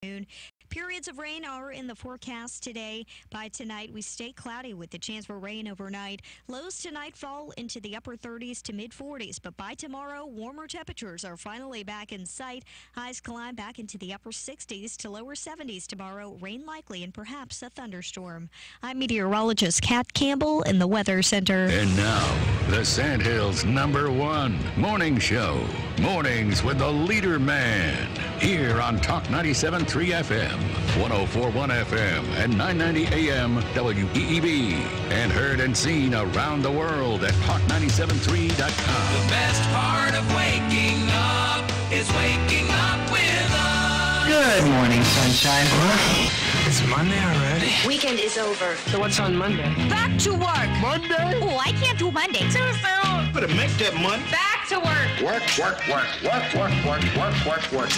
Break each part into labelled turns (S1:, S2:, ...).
S1: Periods of rain are in the forecast today. By tonight, we stay cloudy with the chance for rain overnight. Lows tonight fall into the upper 30s to mid 40s, but by tomorrow, warmer temperatures are finally back in sight. Highs climb back into the upper 60s to lower 70s tomorrow. Rain likely and perhaps a thunderstorm. I'm meteorologist Kat Campbell in the Weather Center.
S2: And now, the Sandhills' #1 morning show. Mornings with the Leader Man. Here on Talk 97.3 FM, 104.1 FM, and 990 AM WEEB. And heard and seen around the world at talk973.com.
S3: The best part of waking up is waking up with us.
S4: Good morning, sunshine.
S5: What? It's Monday already?
S6: Weekend is over.
S5: So what's on Monday?
S6: Back to work.
S5: Monday?
S6: Oh, I can't do Monday. Too soon.
S5: Better make that money.
S6: Back to work.
S4: Work.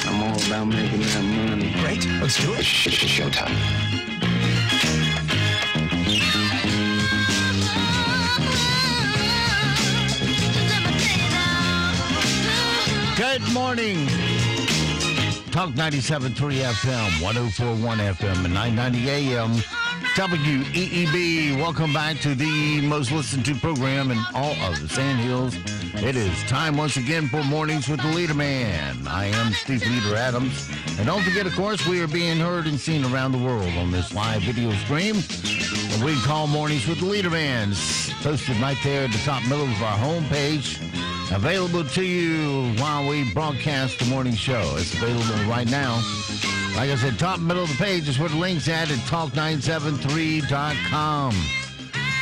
S4: I'm all about making that money.
S5: Great. Let's do it.
S4: Showtime.
S7: Good morning. Talk 97.3 FM, 104.1 FM, and 990 AM WEEB. Welcome back to the most listened to program in all of the Sandhills. It is time once again for Mornings with the Leader Man. I am Steve Leader Adams. And don't forget, of course, we are being heard and seen around the world on this live video stream. We call Mornings with the Leader Man. It's posted right there at the top middle of our homepage. Available to you while we broadcast the morning show. It's available right now. Like I said, top middle of the page is where the link's at talk973.com.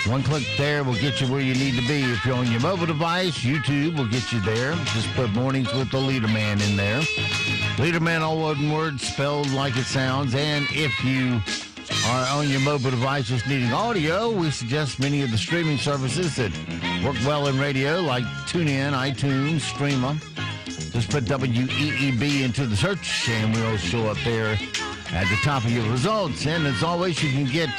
S7: One click there will get you where you need to be. If you're on your mobile device, YouTube will get you there. Just put Mornings with the Leader Man in there. Leader Man, all one word, spelled like it sounds. And if you are on your mobile devices needing audio, we suggest many of the streaming services that work well in radio, like TuneIn, iTunes, Streamer. Just put WEEB into the search, and we'll show up there at the top of your results. And as always, you can get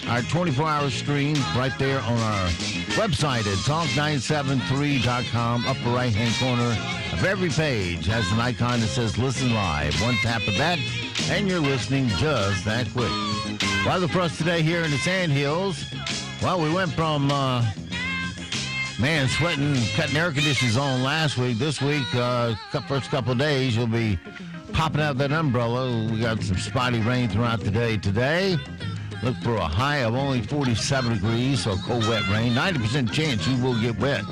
S7: our 24-hour stream right there on our website at talk973.com. Upper right-hand corner of every page has an icon that says Listen Live. One tap of that, and you're listening just that quick. Weather for us today here in the Sandhills. Well, we went from, sweating, cutting air conditioners on last week. This week, first couple of days, you'll be popping out that umbrella. We got some spotty rain throughout the day today. Look for a high of only 47 degrees, so cold, wet rain. 90% chance you will get wet.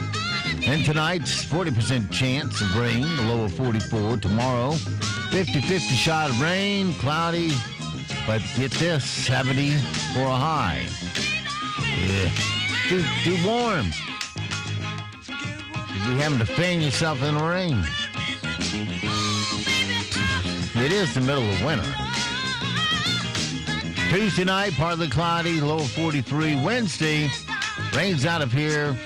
S7: And tonight, 40% chance of rain, a low of 44. Tomorrow, 50-50 shot of rain, cloudy. But get this, 70 for a high. Yeah, too warm. You're having to fan yourself in the rain. It is the middle of winter. Tuesday night, partly cloudy, low of 43. Wednesday, rains out of here.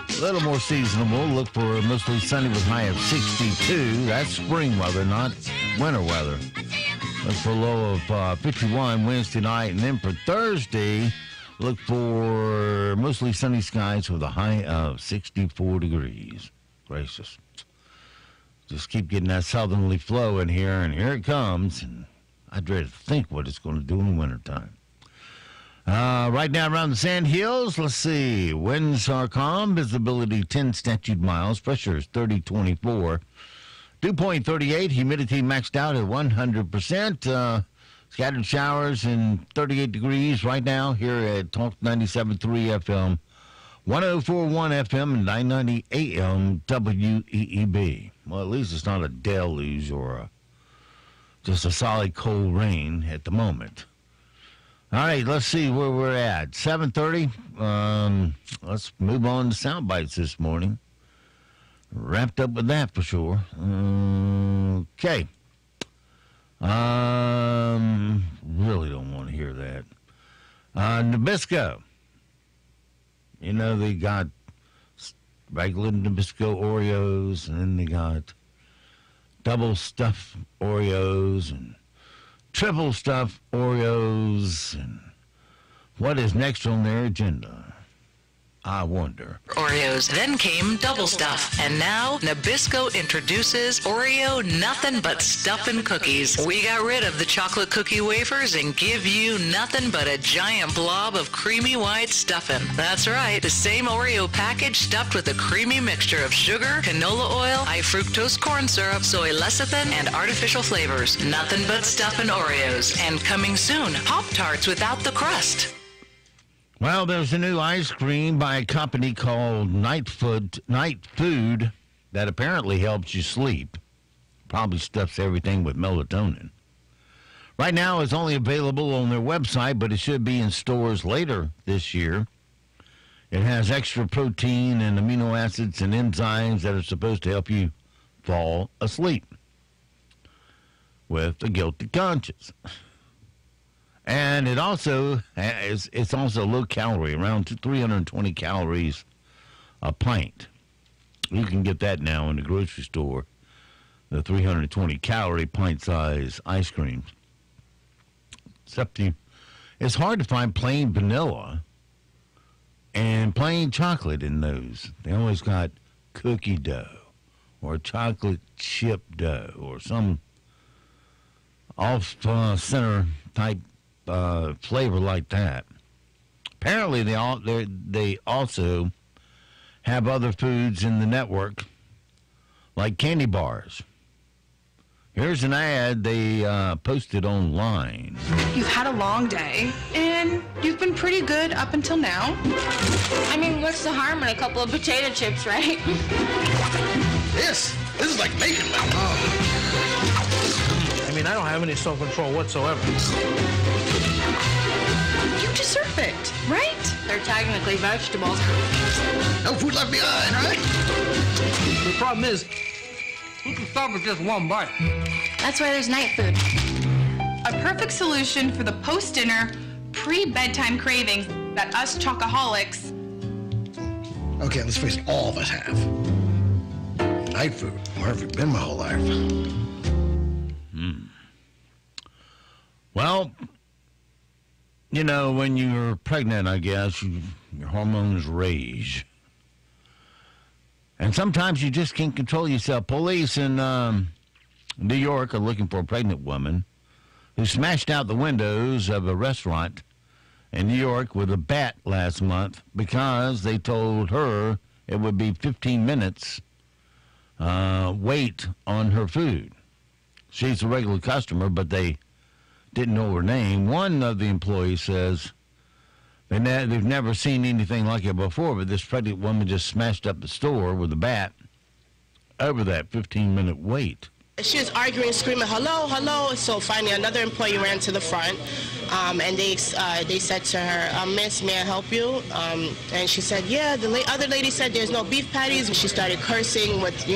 S7: A little more seasonable. Look for mostly sunny with high of 62. That's spring weather, not winter weather. Look for a low of 51 Wednesday night. And then for Thursday, look for mostly sunny skies with a high of 64 degrees. Gracious. Just keep getting that southerly flow in here, and here it comes. And I dread to think what it's going to do in the wintertime. Right now around the Sandhills, let's see. Winds are calm. Visibility 10 statute miles. Pressure is 3024. Dew point 38, humidity maxed out at 100%. Scattered showers and 38 degrees right now here at Talk 97.3 FM, 104.1 FM, and 990 AM WEEB. Well, at least it's not a deluge or just a solid cold rain at the moment. All right, let's see where we're at. 7:30. Let's move on to sound bites this morning. Wrapped up with that for sure. Okay. Really don't want to hear that. Nabisco. You know, they got regular Nabisco Oreos, and then they got double stuffed Oreos and triple stuffed Oreos. And what is next on their agenda? I wonder.
S8: Oreos. Then came Double Stuff. And now Nabisco introduces Oreo Nothing But Stuffin' Cookies. We got rid of the chocolate cookie wafers and give you nothing but a giant blob of creamy white stuffing. That's right, the same Oreo package stuffed with a creamy mixture of sugar, canola oil, high fructose corn syrup, soy lecithin, and artificial flavors. Nothing but stuffin' Oreos. And coming soon, Pop-Tarts without the crust.
S7: Well, there's a new ice cream by a company called Night Food that apparently helps you sleep. Probably stuffs everything with melatonin. Right now, it's only available on their website, but it should be in stores later this year. It has extra protein and amino acids and enzymes that are supposed to help you fall asleep with a guilty conscience. And it's also low calorie, around 320 calories a pint. You can get that now in the grocery store, the 320 calorie pint size ice cream. Except it's hard to find plain vanilla and plain chocolate in those. They always got cookie dough or chocolate chip dough or some off-center type flavor like that. Apparently, they also have other foods in the network, like candy bars. Here's an ad they posted online.
S9: You've had a long day, and you've been pretty good up until now.
S6: I mean, what's the harm in a couple of potato chips, right?
S5: This is like bacon. I mean, I don't have any self-control whatsoever.
S9: You deserve it, right?
S6: They're technically vegetables.
S5: No food left behind, right? The problem is, who can stop with just one bite?
S6: That's why there's night food.
S9: A perfect solution for the post-dinner, pre-bedtime cravings that us chocoholics...
S5: Okay, let's face it, all of us have. Night food. Where have you been my whole life?
S7: Well, you know, when you're pregnant, I guess, your hormones rage. And sometimes you just can't control yourself. Police in New York are looking for a pregnant woman who smashed out the windows of a restaurant in New York with a bat last month because they told her it would be 15 minutes wait on her food. She's a regular customer, but they didn't know her name. One of the employees says they've never seen anything like it before, but this pregnant woman just smashed up the store with a bat over that 15-minute wait.
S10: She was arguing, screaming, hello, hello. So finally another employee ran to the front, and they said to her, miss, may I help you? And she said, yeah, the other lady said there's no beef patties. She started cursing with,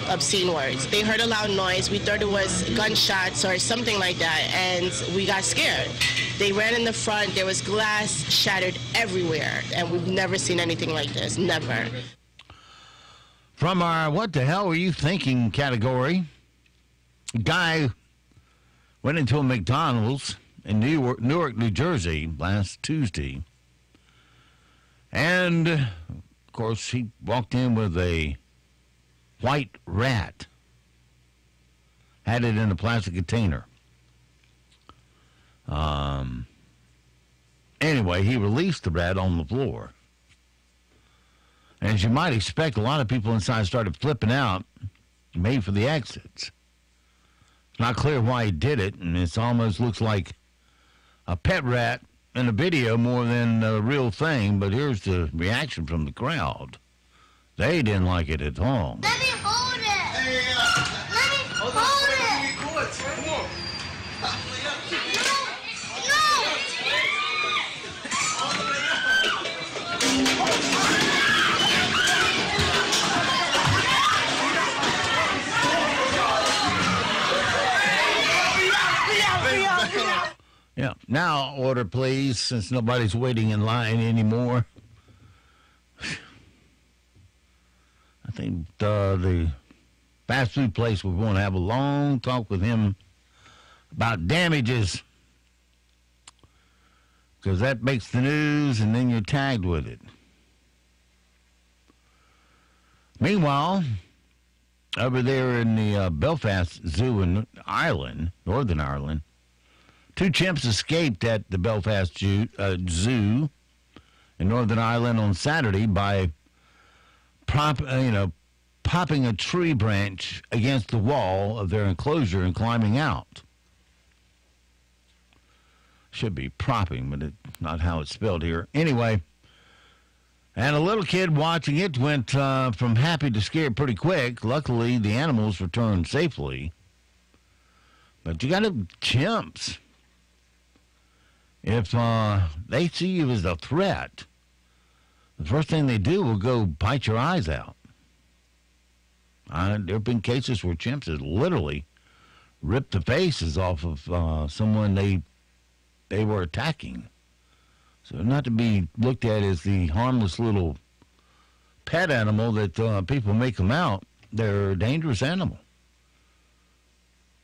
S10: obscene words. They heard a loud noise. We thought it was gunshots or something like that, and we got scared. They ran in the front. There was glass shattered everywhere, and we've never seen anything like this, never.
S7: From our what the hell were you thinking category, a guy went into a McDonald's in Newark, New Jersey last Tuesday. And, of course, he walked in with a white rat. Had it in a plastic container. Anyway, he released the rat on the floor. And as you might expect, a lot of people inside started flipping out, made for the exits. It's not clear why he did it, and it almost looks like a pet rat in a video more than a real thing, but here's the reaction from the crowd. They didn't like it at all.
S11: Let me hold it! Hey, let me hold it! Come on.
S7: Yeah. Now, order, please, since nobody's waiting in line anymore. I think the fast food place would want to have a long talk with him about damages, because that makes the news, and then you're tagged with it. Meanwhile, over there in the Belfast Zoo in Ireland, Northern Ireland, 2 chimps escaped at the Belfast Zoo in Northern Ireland on Saturday by popping a tree branch against the wall of their enclosure and climbing out. Should be propping, but it's not how it's spelled here. Anyway, and a little kid watching it went from happy to scared pretty quick. Luckily, the animals returned safely. But you got chimps. If they see you as a threat, the first thing they do will go bite your eyes out. There have been cases where chimps have literally ripped the faces off of someone they were attacking. So not to be looked at as the harmless little pet animal that people make them out. They're a dangerous animal.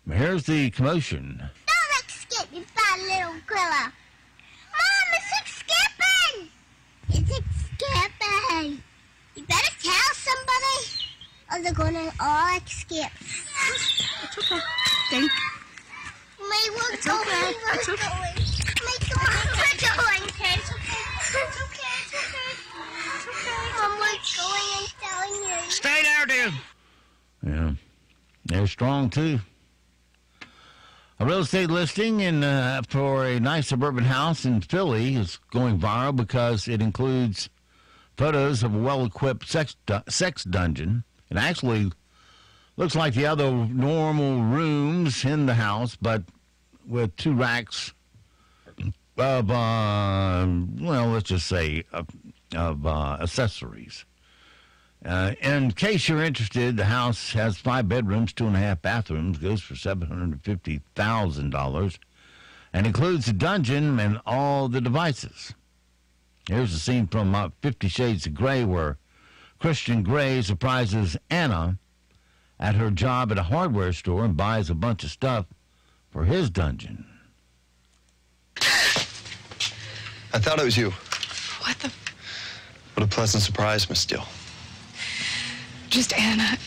S7: Here's the commotion.
S11: Don't escape, you fat little gorilla. Mom, it's escaping! It's escaping. You better tell somebody, or they're gonna all escape.
S9: It's okay. Thank you.
S11: It's okay. It's okay. We're going. Okay, it's okay. It's okay. It's okay. It's okay. Mom, we're going and telling you.
S5: Stay there, dude.
S7: Yeah. They're strong, too. A real estate listing for a nice suburban house in Philly is going viral because it includes photos of a well-equipped sex dungeon. It actually looks like the other normal rooms in the house, but with 2 racks of, let's just say, of accessories. In case you're interested, the house has 5 bedrooms, 2.5 bathrooms, goes for $750,000, and includes a dungeon and all the devices. Here's a scene from 50 Shades of Grey where Christian Grey surprises Anna at her job at a hardware store and buys a bunch of stuff for his dungeon.
S12: I thought it was you.
S6: What the?
S12: What a pleasant surprise, Miss Steele.
S6: Just Anna.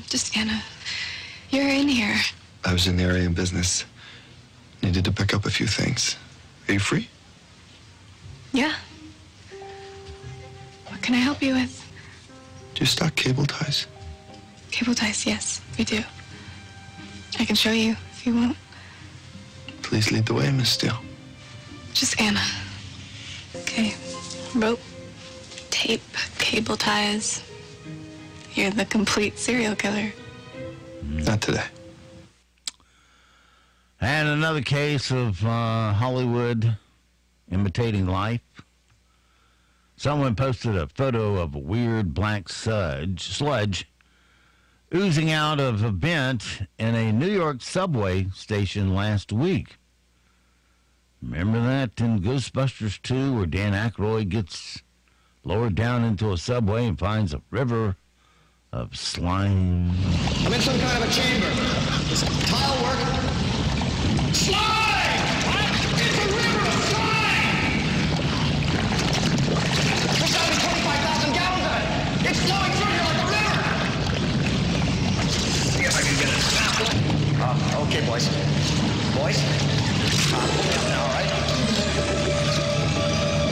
S6: Just Anna. You're in here.
S12: I was in the area in business. Needed to pick up a few things. Are you free?
S6: Yeah. What can I help you with?
S12: Do you stock cable ties?
S6: Cable ties, yes, we do. I can show you if you want.
S12: Please lead the way, Miss Steele.
S6: Just Anna. Okay. Rope, tape, cable ties. You're the complete serial killer.
S12: Not today.
S7: And another case of Hollywood imitating life. Someone posted a photo of a weird black sludge oozing out of a vent in a New York subway station last week. Remember that in Ghostbusters 2 where Dan Aykroyd gets lowered down into a subway and finds a river of slime?
S11: I'm in some kind of a chamber. Does tile work? Slime! It's a river of slime! There's gotta be 25,000 gallons of it. It's flowing through here like a river. See if I can get a sample. Okay, boys. Boys? All right.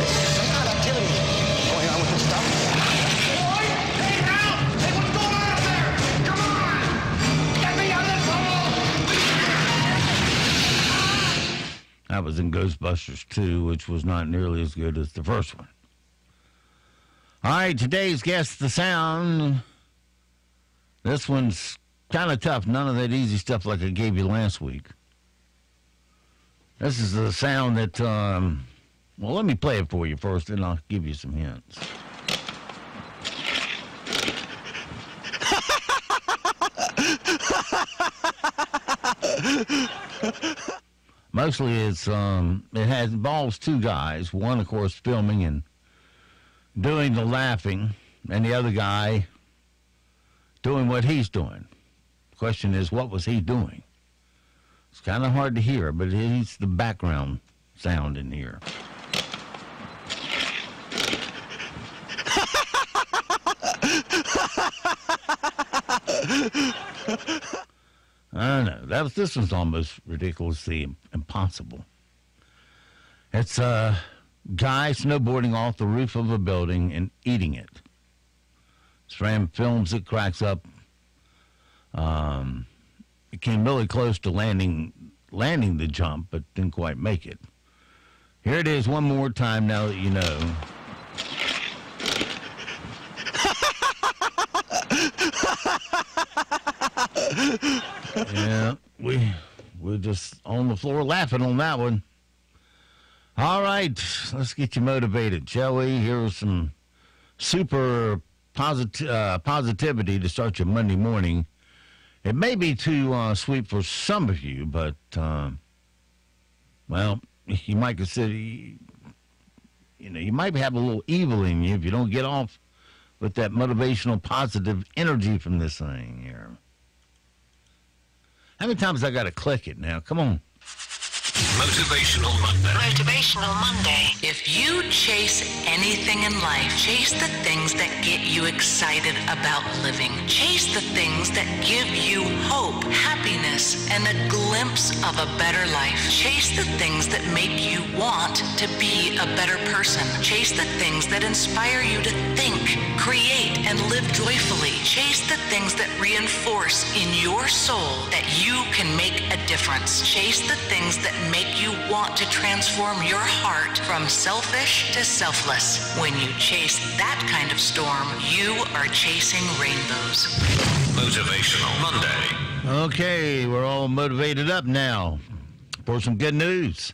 S11: Some kind of activity going on with this stuff. Boys, hey, now! Hey, what's going on up there? Come on! Get me on this hole!
S7: That was in Ghostbusters 2, which was not nearly as good as the first one. All right, today's Guess the Sound. This one's kind of tough. None of that easy stuff like I gave you last week. This is the sound that, well, let me play it for you first, and I'll give you some hints. Mostly it's, it involves 2 guys. One, of course, filming and doing the laughing, and the other guy doing what he's doing. The question is, what was he doing? It's kind of hard to hear, but it's the background sound in here. I know. This was almost ridiculously impossible. It's a guy snowboarding off the roof of a building and eating it. SRAM films it, cracks up. It came really close to landing the jump, but didn't quite make it. Here it is one more time now that you know. Yeah, we're just on the floor laughing on that one. All right, let's get you motivated, shall we? Here's some super positivity to start your Monday morning. It may be too sweet for some of you, but, well, you might consider, you might have a little evil in you if you don't get off with that motivational, positive energy from this thing here. How many times I got to click it now? Come on.
S8: Motivational Monday. Motivational Monday. If you chase anything in life, chase the things that get you excited about living. Chase the things that give you hope, happiness, and a glimpse of a better life. Chase the things that make you want to be a better person. Chase the things that inspire you to think, create, and live joyfully. Chase the things that reinforce in your soul that you can make a difference. Chase the things that make you want to transform your heart from selfish to selfless. When you chase that kind of storm, you are chasing rainbows. Motivational Monday.
S7: Okay, we're all motivated up now for some good news.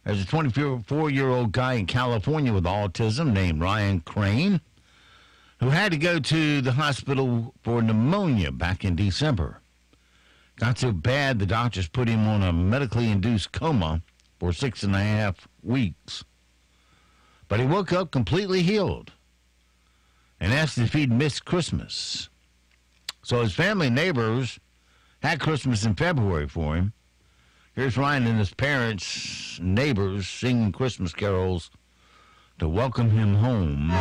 S7: There's a 24-year-old guy in California with autism named Ryan Crane who had to go to the hospital for pneumonia back in December. Got so bad, the doctors put him on a medically induced coma for 6.5 weeks. But he woke up completely healed and asked if he'd missed Christmas. So his family and neighbors had Christmas in February for him. Here's Ryan and his parents and neighbors singing Christmas carols to welcome him home.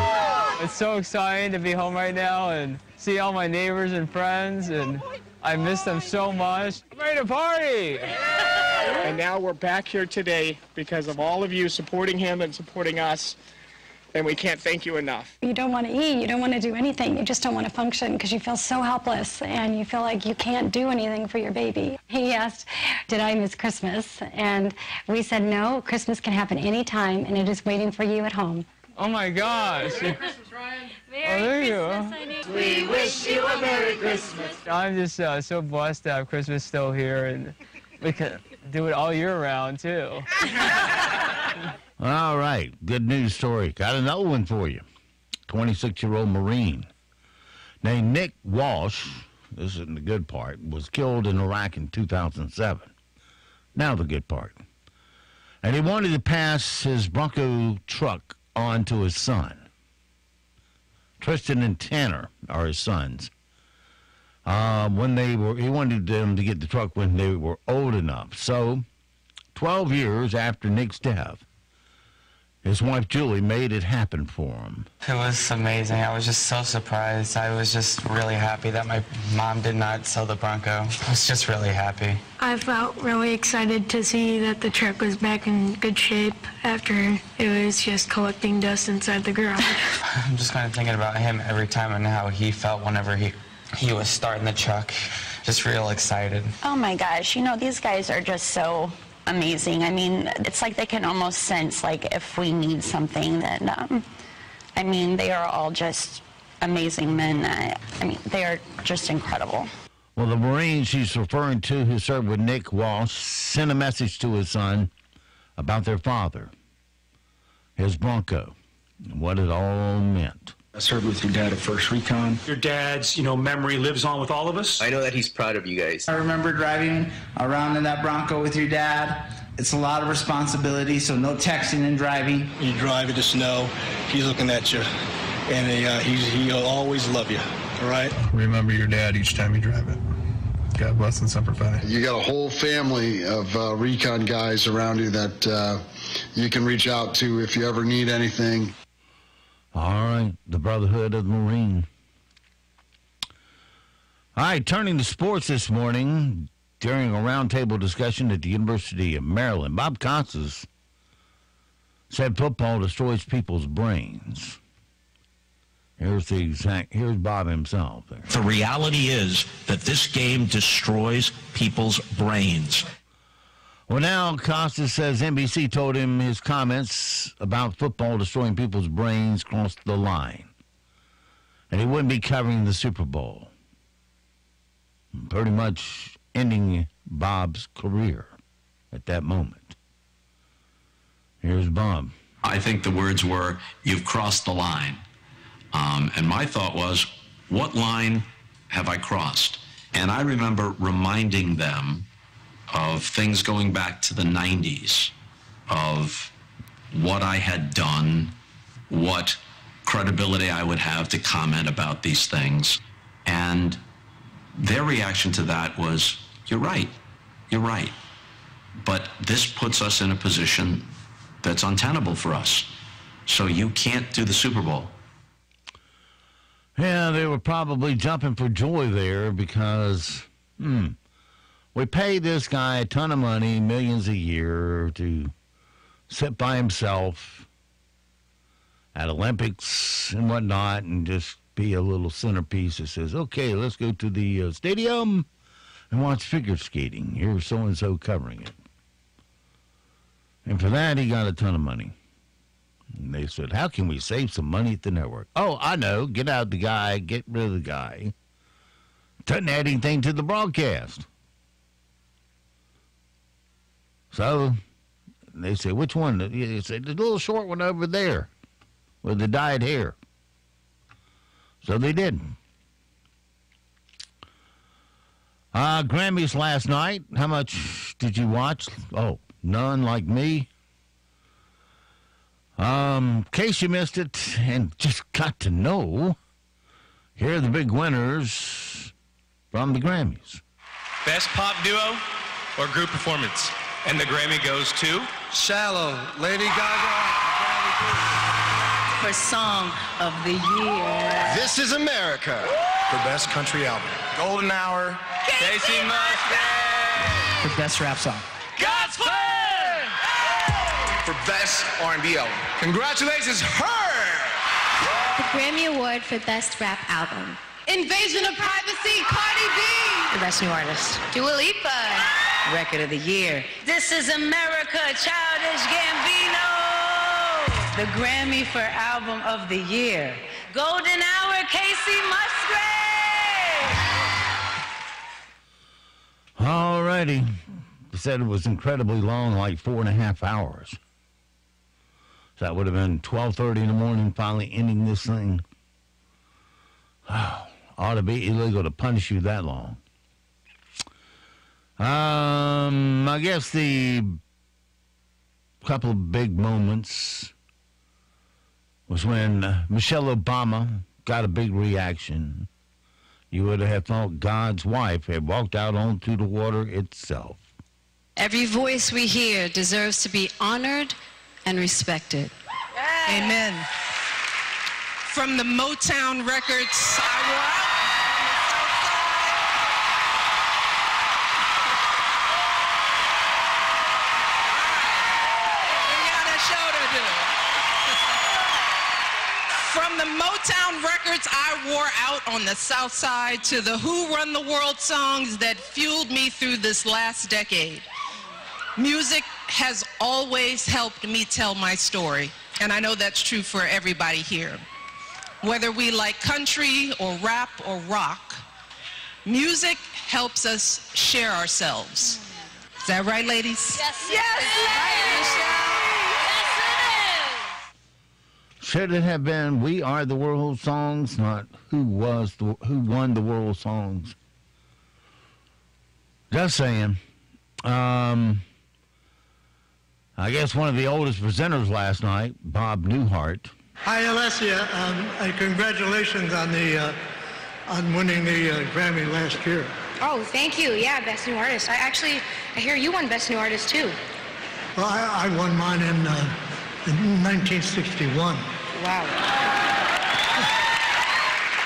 S13: It's so exciting to be home right now and see all my neighbors and friends, and I miss them so much. I'm ready to party!
S14: And now we're back here today because of all of you supporting him and supporting us, and we can't thank you enough.
S15: You don't want to eat, you don't want to do anything, you just don't want to function because you feel so helpless and you feel like you can't do anything for your baby. He asked, did I miss Christmas? And we said, no, Christmas can happen anytime and it is waiting for you at home.
S13: Oh my gosh!
S14: Merry Christmas, Ryan!
S15: Merry
S14: Christmas, we wish you a Merry Christmas.
S13: I'm just so blessed to have Christmas still here, and we can do it all year round, too.
S7: All right, good news story. Got another one for you. 26-year-old Marine named Nick Walsh, this isn't the good part, was killed in Iraq in 2007. Now the good part. And he wanted to pass his Bronco truck on to his son. Tristan and Tanner are his sons. He wanted them to get the truck when they were old enough. So, 12 years after Nick's death, his wife Julie made it happen for him.
S16: It was amazing. I was just so surprised. I was just really happy that my mom did not sell the Bronco. I was just really happy.
S17: I felt really excited to see that the truck was back in good shape after it was just collecting dust inside the garage.
S16: I'm just kind of thinking about him every time and how he felt whenever he was starting the truck. Just real excited.
S18: Oh my gosh, these guys are just so amazing. I mean, it's like they can almost sense, like, if we need something, then, they are all just amazing men. They are just incredible.
S7: Well, the Marine she's referring to who served with Nick Walsh sent a message to his son about their father, his Bronco, and what it all meant.
S19: I served with your dad at First Recon.
S20: Your dad's, memory lives on with all of us.
S19: I know that he's proud of you guys.
S21: I remember driving around in that Bronco with your dad. It's a lot of responsibility, so no texting and driving.
S22: You drive in the snow, he's looking at you, and he'll always love you, all right?
S12: Remember your dad each time you drive it. God bless and Semper Fi.
S23: You got a whole family of recon guys around you that you can reach out to if you ever need anything.
S7: All right, the Brotherhood of the Marine. All right, turning to sports this morning, during a roundtable discussion at the University of Maryland, Bob Costas said football destroys people's brains. Here's Bob himself there.
S1: The reality is that this game destroys people's brains.
S7: Well, now Costas says NBC told him his comments about football destroying people's brains crossed the line, and he wouldn't be covering the Super Bowl, pretty much ending Bob's career at that moment. Here's Bob.
S2: I think the words were, "You've crossed the line." And my thought was, what line have I crossed? And I remember reminding them of things going back to the 90s, of what I had done, what credibility I would have to comment about these things. And their reaction to that was, you're right, but this puts us in a position that's untenable for us. So you can't do the Super Bowl.
S7: Yeah, they were probably jumping for joy there because we pay this guy a ton of money, millions a year, to sit by himself at Olympics and whatnot and just be a little centerpiece that says, okay, let's go to the stadium and watch figure skating. Here's so-and-so covering it. And for that, he got a ton of money. And they said, how can we save some money at the network? Oh, I know. Get out the guy. Get rid of the guy. Doesn't add anything to the broadcast. So they said, which one? They said, the little short one over there with the dyed hair. So they did. Grammys last night. How much did you watch? Oh, none like me. In case you missed it and just got to know, here are the big winners from the Grammys.
S3: Best pop duo or group performance. And the Grammy goes to
S24: Shallow, Lady Gaga.
S25: For Song of the Year.
S24: This Is America. For Best Country Album. Golden Hour.
S3: Casey Mustang.
S26: For Best Rap Song.
S3: God's Plan.
S24: For Best R&B Album. Congratulations, her!
S27: The Grammy Award for Best Rap Album.
S9: Invasion of Privacy, Cardi B.
S25: The Best New Artist.
S9: Dua Lipa.
S25: Record of the Year. This Is America, Childish Gambino. The Grammy for Album of the Year. Golden Hour, Casey Musgrave.
S7: All righty. They said it was incredibly long, like 4.5 hours. So that would have been 12:30 in the morning, finally ending this thing. Oh, ought to be illegal to punish you that long. I guess the couple of big moments was when Michelle Obama got a big reaction. You would have thought God's wife had walked out onto the water itself.
S28: Every voice we hear deserves to be honored and respected.
S9: Amen. From the Motown Records, I wore out. From the Motown Records I wore out on the South Side to the Who Run the World songs that fueled me through this last decade. Music has always helped me tell my story, and I know that's true for everybody here. Whether we like country or rap or rock, music helps us share ourselves. Is that right, ladies?
S28: Yes,
S9: yes,
S7: Should it have been We Are the World songs, not who won the world songs? Just saying. I guess one of the oldest presenters last night, Bob Newhart.
S29: Hi, Alessia. Congratulations on winning the Grammy last year.
S30: Oh, thank you. Yeah, Best New Artist. I hear you won Best New Artist too.
S29: Well, I won mine in 1961.
S30: Wow.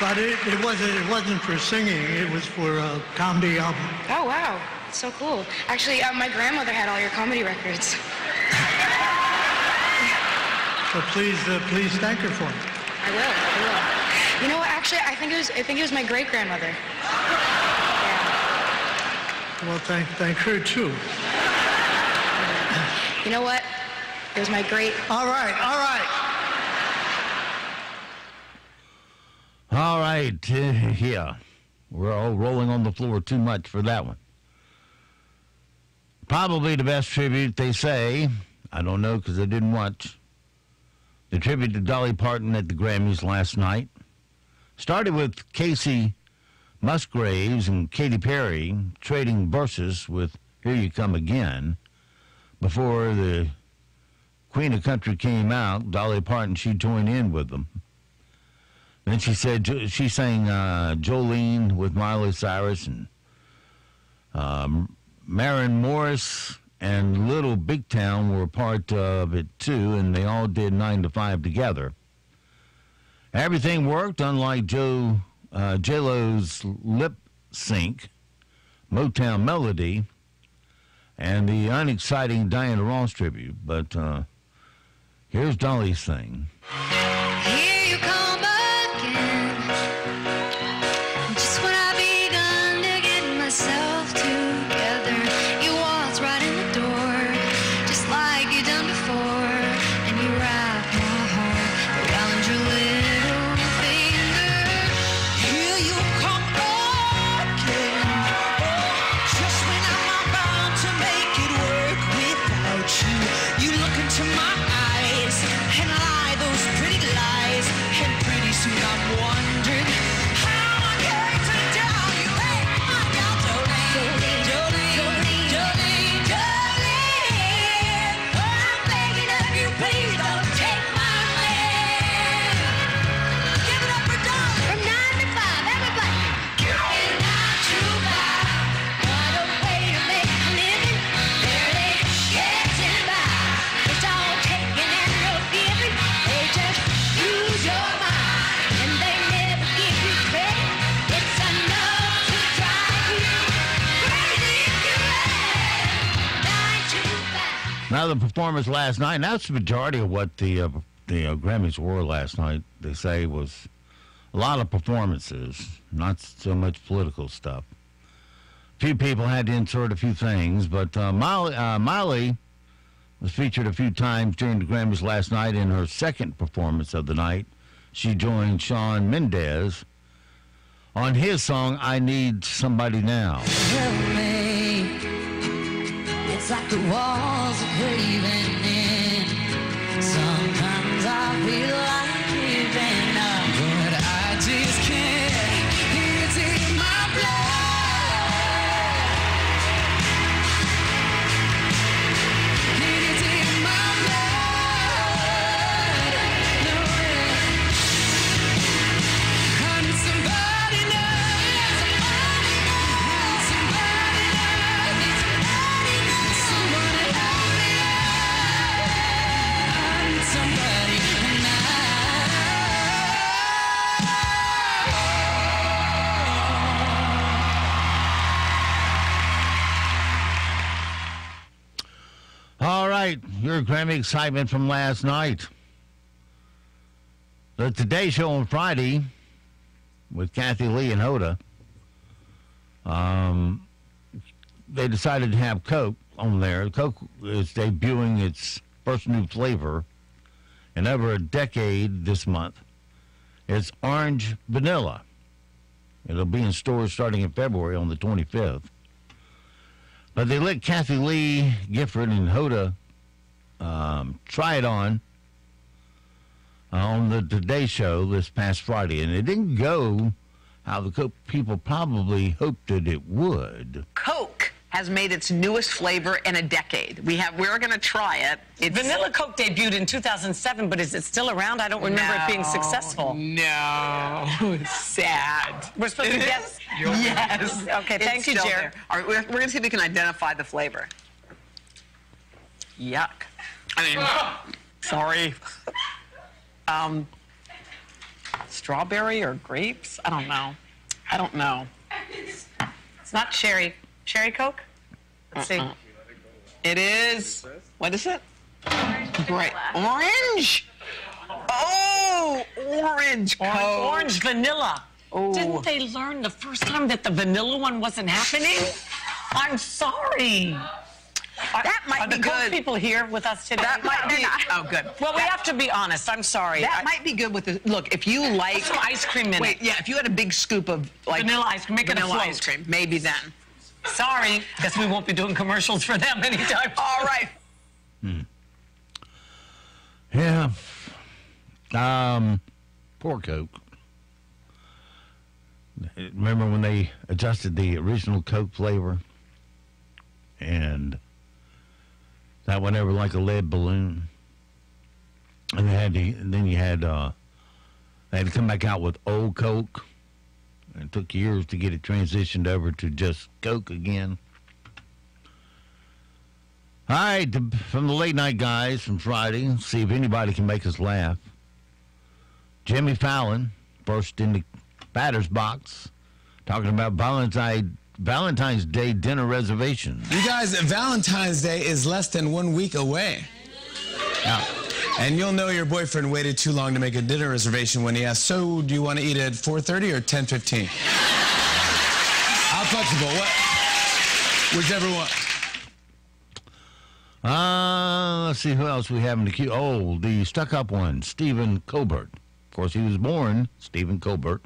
S29: But it wasn't for singing. It was for a comedy album.
S30: Oh, wow. That's so cool. Actually, my grandmother had all your comedy records.
S29: So please thank her for it.
S30: I will. You know what? Actually, I think it was my great-grandmother. Yeah.
S29: Well, thank her too.
S30: You know what? It was my great.
S29: All right.
S7: Yeah, we're all rolling on the floor too much for that one. Probably the best tribute, they say. I don't know because I didn't watch. The tribute to Dolly Parton at the Grammys last night started with Casey Musgraves and Katy Perry trading verses with Here You Come Again. Before the Queen of Country came out, Dolly Parton, she joined in with them. Then she said she sang Jolene with Miley Cyrus, and Maren Morris and Little Big Town were part of it too, and they all did 9 to 5 together. Everything worked, unlike J-Lo's lip sync, Motown Melody, and the unexciting Diana Ross tribute. But here's Dolly's thing.
S4: Here you come again, just when I begun to get myself together, you waltz right in the door, just like you done before, and you wrap my heart around your little finger. Here you come again, just when I'm about to make it work without you. You look into my eyes and lie those pretty lies, and pretty soon I'm wondering how I'm going to tell you. Hey, I'm down Jolene, Jolene. Oh, I'm begging of you, please don't take my man. Give it up for Dolly. From 9 to 5, everybody. Give it 9 to 5. What a way to make a living. Barely getting by. It's all taking and no giving. They just use your mind, and they never give you credit. It's enough to drive you crazy if you let 9 to 5.
S7: Now, the performance last night, and that's the majority of what the Grammys were last night, they say, was a lot of performances, not so much political stuff. A few people had to insert a few things, but Miley was featured a few times during the Grammys last night. In her second performance of the night, she joined Shawn Mendes on his song, I Need Somebody Now.
S4: Help me. It's like the walls are caving in. Sometimes I feel like giving up, but I just can't. It's in my blood. It's in my blood. No, I need somebody now. Somebody now. Somebody help me out. I need somebody
S7: All right, your Grammy excitement from last night. The Today Show on Friday with Kathy Lee and Hoda. They decided to have Coke on there. Coke is debuting its first new flavor in over a decade this month. It's orange vanilla. It'll be in stores starting in February on the 25th. But they let Kathy Lee Gifford and Hoda try it on the Today Show this past Friday, and it didn't go how the Coke people probably hoped that it would.
S5: Coke has made its newest flavor in a decade. We're going to try it.
S6: Vanilla Coke debuted in 2007, but is it still around? I don't remember it being successful.
S5: No, sad.
S6: We're supposed to guess.
S5: Yes.
S6: Okay, thank you, Jared.
S5: All right, we're going to see if we can identify the flavor. Yuck. I mean, sorry.
S6: strawberry or grapes. I don't know. I don't know. It's not cherry. Cherry Coke? Let's see. It is. What is it? Great. Orange. Oh, orange Coke. Orange vanilla. Oh. Didn't they learn the first time that the vanilla one wasn't happening? I'm sorry.
S5: That might be good.
S6: Are the Coke people here with us today?
S5: That might be. Oh, good.
S6: Well, we have to be honest. I'm sorry.
S5: That might be good with the. Look, if you like
S6: some ice cream in it.
S5: Wait, yeah. If you had a big scoop of like
S6: vanilla ice cream, make it a
S5: vanilla
S6: float.
S5: ice cream, maybe then.
S6: Sorry, guess we won't be doing commercials for them anytime.
S5: All right.
S7: Yeah. Poor Coke. Remember when they adjusted the original Coke flavor? And that went over like a lead balloon. And they had to, then you had, they had to come back out with old Coke. And it took years to get it transitioned over to just Coke again. All right, from the late night guys from Friday, see if anybody can make us laugh. Jimmy Fallon burst in the batter's box talking about Valentine's Day dinner reservations.
S8: You guys, Valentine's Day is less than 1 week away. Now, and you'll know your boyfriend waited too long to make a dinner reservation when he asked, so do you want to eat at 4:30 or 10:15? How flexible? What? Whichever one.
S7: Let's see who else we have in the queue. Oh, the stuck-up one, Stephen Colbert. Of course, he was born Stephen Colbert,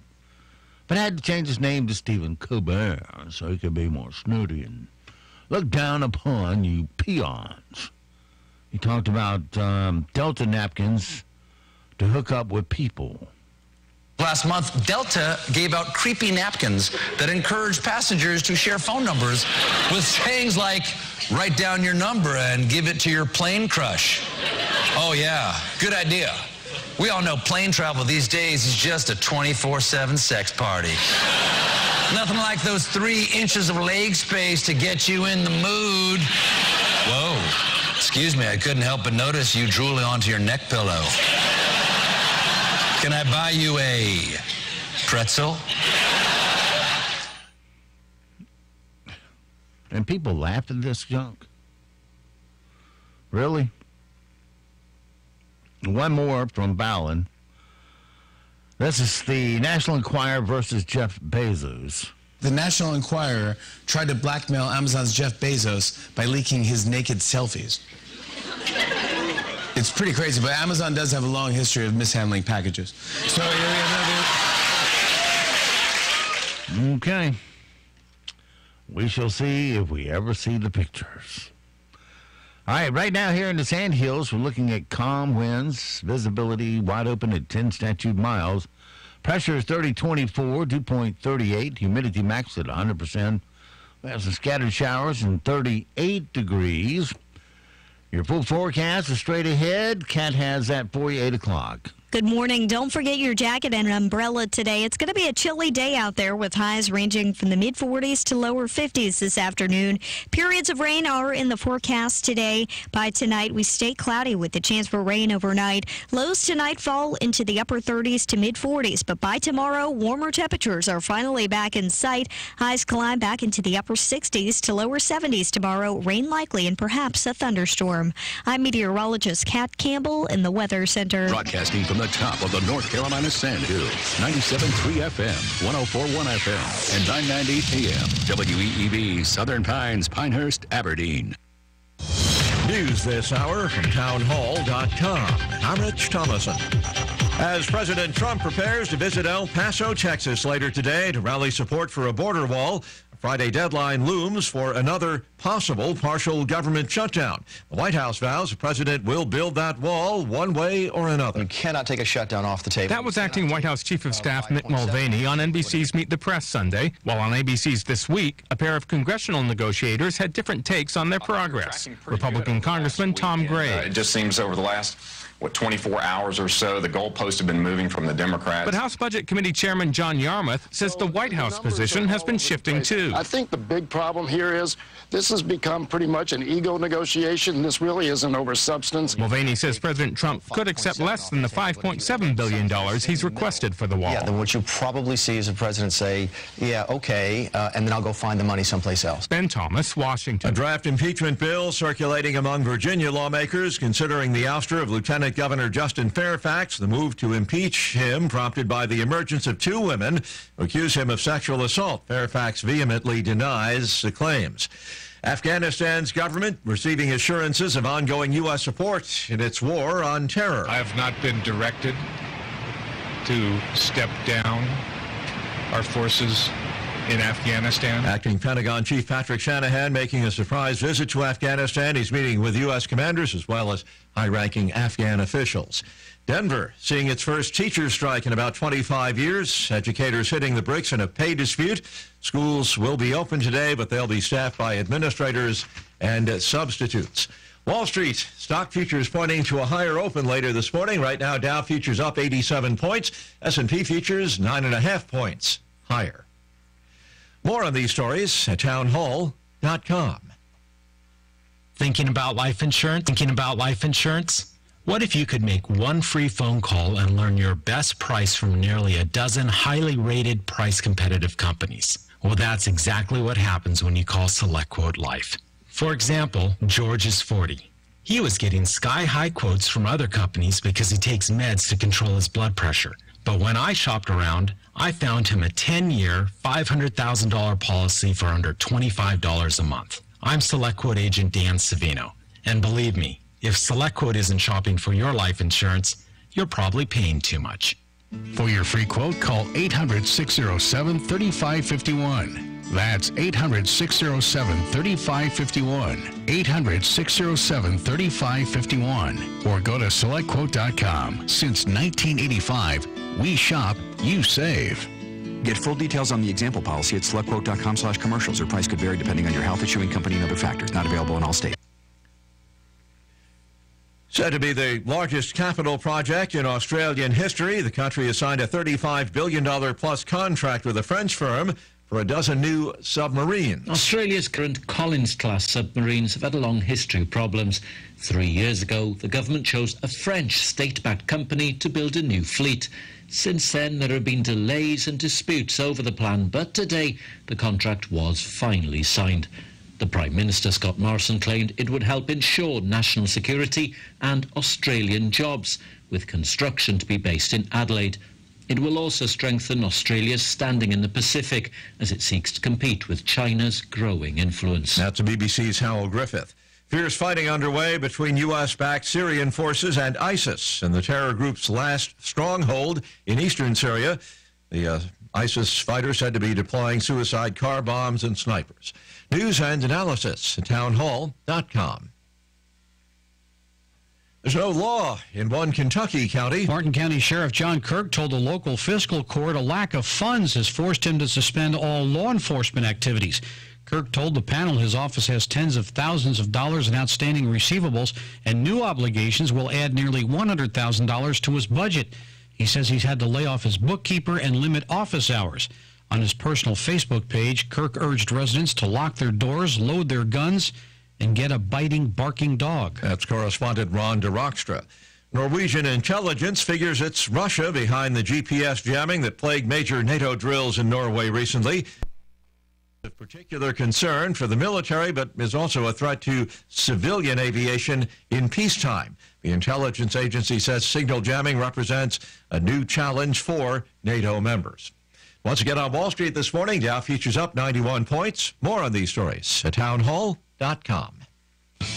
S7: but had to change his name to Stephen Colbert so he could be more snooty and look down upon you peons. He talked about Delta napkins to hook up with people.
S10: Last month, Delta gave out creepy napkins that encouraged passengers to share phone numbers with sayings like, write down your number and give it to your plane crush. Oh yeah, good idea. We all know plane travel these days is just a 24/7 sex party. Nothing like those 3 inches of leg space to get you in the mood. Whoa, excuse me, I couldn't help but notice you drooling onto your neck pillow. Can I buy you a pretzel?
S7: And people laughed at this junk. Really? One more from Fallon. This is the National Enquirer versus Jeff Bezos.
S8: The National Enquirer tried to blackmail Amazon's Jeff Bezos by leaking his naked selfies. It's pretty crazy, but Amazon does have a long history of mishandling packages. So here we have
S7: Okay. We shall see if we ever see the pictures. All right, right now here in the Sandhills, we're looking at calm winds, visibility wide open at 10 statute miles. Pressure is 3024, dew point 38, humidity max at 100%. We have some scattered showers and 38 degrees. Your full forecast is straight ahead. Kat has that for you, 8 o'clock.
S11: Good morning. Don't forget your jacket and umbrella today. It's going to be a chilly day out there with highs ranging from the mid-40s to lower 50s this afternoon. Periods of rain are in the forecast today. By tonight, we stay cloudy with the chance for rain overnight. Lows tonight fall into the upper 30s to mid-40s, but by tomorrow, warmer temperatures are finally back in sight. Highs climb back into the upper 60s to lower 70s tomorrow. Rain likely and perhaps a thunderstorm. I'm meteorologist Kat Campbell in the Weather Center.
S13: Broadcasting from the top of the North Carolina Sandhills, 97.3 FM, 104.1 FM, and 990 AM, WEEB, Southern Pines, Pinehurst, Aberdeen.
S1: News this hour from townhall.com. I'm Rich Thomason. As President Trump prepares to visit El Paso, Texas later today to rally support for a border wall, a Friday deadline looms for another possible partial government shutdown. The White House vows the president will build that wall one way or another.
S14: We cannot take a shutdown off the table.
S15: That was acting White House Chief of Staff Mick Mulvaney on NBC's Meet the Press Sunday, while on ABC's This Week, a pair of congressional negotiators had different takes on their progress. Republican Congressman Tom Gray.
S16: It just seems over the last
S12: 24 hours or so. The goalposts have been moving from the Democrats.
S15: But House Budget Committee Chairman John Yarmouth says the White House position has been shifting too.
S16: I think the big problem here is this has become pretty much an ego negotiation. This really isn't over substance.
S15: Mulvaney says President Trump could accept less than the $5.7 billion he's requested for the wall.
S14: Yeah, then what you probably see is the president say, yeah, okay, and then I'll go find the money someplace else.
S15: Ben Thomas, Washington.
S1: A draft impeachment bill circulating among Virginia lawmakers considering the ouster of Lieutenant Governor Justin Fairfax. The move to impeach him prompted by the emergence of two women who accuse him of sexual assault. Fairfax vehemently denies the claims. Afghanistan's government receiving assurances of ongoing U.S. support in its war on terror.
S17: I have not been directed to step down our forces in Afghanistan.
S1: Acting Pentagon Chief Patrick Shanahan making a surprise visit to Afghanistan. He's meeting with U.S. commanders as well as high-ranking Afghan officials. Denver seeing its first teacher strike in about 25 years. Educators hitting the bricks in a pay dispute. Schools will be open today, but they'll be staffed by administrators and substitutes. Wall Street, stock futures pointing to a higher open later this morning. Right now, Dow futures up 87 points. S&P futures 9.5 points higher. More on these stories at townhall.com.
S18: Thinking about life insurance? Thinking about life insurance? What if you could make one free phone call and learn your best price from nearly a dozen highly rated price competitive companies? Well, that's exactly what happens when you call SelectQuote Life. For example, George is 40. He was getting sky-high quotes from other companies because he takes meds to control his blood pressure. But when I shopped around, I found him a 10-year, $500,000 policy for under $25 a month. I'm SelectQuote agent Dan Savino. And believe me, if SelectQuote isn't shopping for your life insurance, you're probably paying too much.
S13: For your free quote, call 800-607-3551. That's 800-607-3551. 800-607-3551. Or go to SelectQuote.com. Since 1985, we shop, you save.
S19: Get full details on the example policy at SelectQuote.com/commercials. Or price could vary depending on your health, issuing company, and other factors. Not available in all states.
S1: Said to be the largest capital project in Australian history, the country has signed a $35 billion plus contract with a French firm for a dozen new submarines.
S20: Australia's current Collins-class submarines have had a long history of problems. 3 years ago, the government chose a French state-backed company to build a new fleet. Since then, there have been delays and disputes over the plan, but today, the contract was finally signed. The Prime Minister, Scott Morrison, claimed it would help ensure national security and Australian jobs, with construction to be based in Adelaide. It will also strengthen Australia's standing in the Pacific as it seeks to compete with China's growing influence.
S1: That's the BBC's Howell Griffith. Fierce fighting underway between U.S.-backed Syrian forces and ISIS in the terror group's last stronghold in eastern Syria. The ISIS fighters said to be deploying suicide car bombs and snipers. News and analysis at townhall.com. There's no law in one Kentucky county.
S21: Martin County Sheriff John Kirk told a local fiscal court a lack of funds has forced him to suspend all law enforcement activities. Kirk told the panel his office has tens of thousands of dollars in outstanding receivables, and new obligations will add nearly $100,000 to his budget. He says he's had to lay off his bookkeeper and limit office hours. On his personal Facebook page, Kirk urged residents to lock their doors, load their guns, and get a biting, barking dog.
S1: That's correspondent Ron DeRockstra. Norwegian intelligence figures it's Russia behind the GPS jamming that plagued major NATO drills in Norway recently. Of particular concern for the military, but is also a threat to civilian aviation in peacetime. The intelligence agency says signal jamming represents a new challenge for NATO members. Once again on Wall Street this morning, Dow futures up 91 points. More on these stories at townhall.com.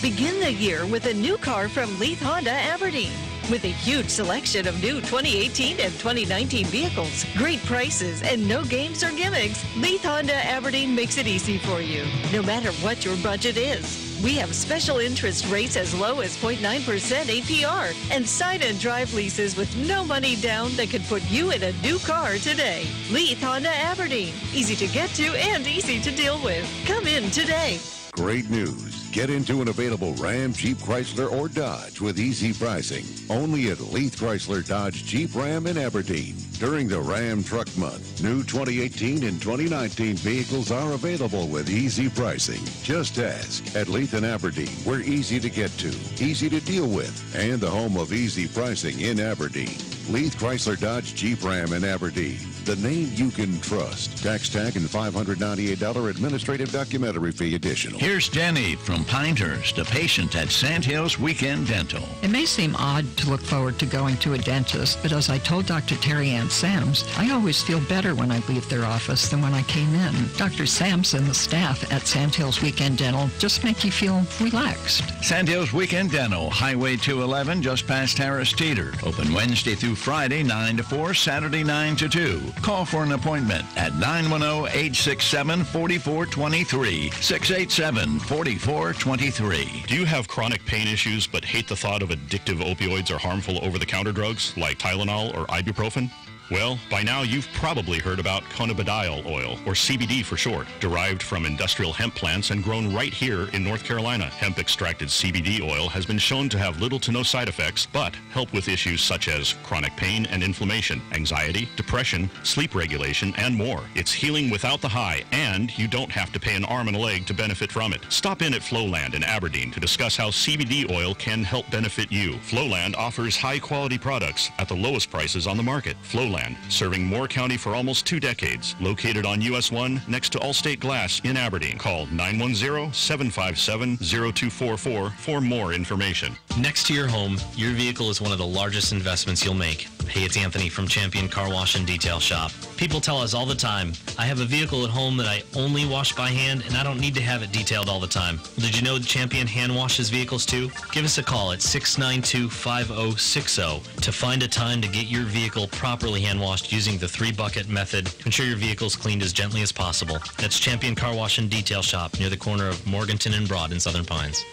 S22: Begin the year with a new car from Leith Honda Aberdeen. With a huge selection of new 2018 and 2019 vehicles, great prices, and no games or gimmicks, Leith Honda Aberdeen makes it easy for you, no matter what your budget is. We have special interest rates as low as 0.9% APR and sign and drive leases with no money down that could put you in a new car today. Leith Honda Aberdeen. Easy to get to and easy to deal with. Come in today.
S23: Great news.
S2: Get into an available Ram, Jeep, Chrysler, or Dodge with easy pricing. Only at Leith Chrysler Dodge Jeep Ram in Aberdeen. During the Ram Truck Month, new 2018 and 2019 vehicles are available with easy pricing. Just ask. At Leith in Aberdeen, we're easy to get to, easy to deal with, and the home of easy pricing in Aberdeen. Leith Chrysler Dodge Jeep Ram in Aberdeen. The name you can trust. Tax tag and $598 administrative documentary fee additional.
S3: Here's Jenny from Pinehurst, a patient at Sandhills Weekend Dental.
S9: It may seem odd to look forward to going to a dentist, but as I told Dr. Terry Ann Sams, I always feel better when I leave their office than when I came in. Dr. Sams and the staff at Sandhills Weekend Dental just make you feel relaxed.
S3: Sandhills Weekend Dental, Highway 211, just past Harris Teeter. Open Wednesday through Friday, 9 to 4, Saturday, 9 to 2. Call for an appointment at 910-867-4423, 687-4423.
S23: Do you have chronic pain issues but hate the thought of addictive opioids or harmful over-the-counter drugs like Tylenol or ibuprofen? Well, by now you've probably heard about cannabidiol oil, or CBD for short, derived from industrial hemp plants and grown right here in North Carolina. Hemp-extracted CBD oil has been shown to have little to no side effects, but help with issues such as chronic pain and inflammation, anxiety, depression, sleep regulation, and more. It's healing without the high, and you don't have to pay an arm and a leg to benefit from it. Stop in at Flowland in Aberdeen to discuss how CBD oil can help benefit you. Flowland offers high-quality products at the lowest prices on the market. Flowland, serving Moore County for almost 2 decades. Located on US 1 next to Allstate Glass in Aberdeen. Call 910-757-0244 for more information.
S24: Next to your home, your vehicle is one of the largest investments you'll make. Hey, it's Anthony from Champion Car Wash and Detail Shop. People tell us all the time, I have a vehicle at home that I only wash by hand and I don't need to have it detailed all the time. Well, did you know Champion hand washes vehicles too? Give us a call at 692-5060 to find a time to get your vehicle properly hand washed using the 3-bucket method to ensure your vehicle is cleaned as gently as possible. That's Champion Car Wash and Detail Shop near the corner of Morganton and Broad in Southern Pines.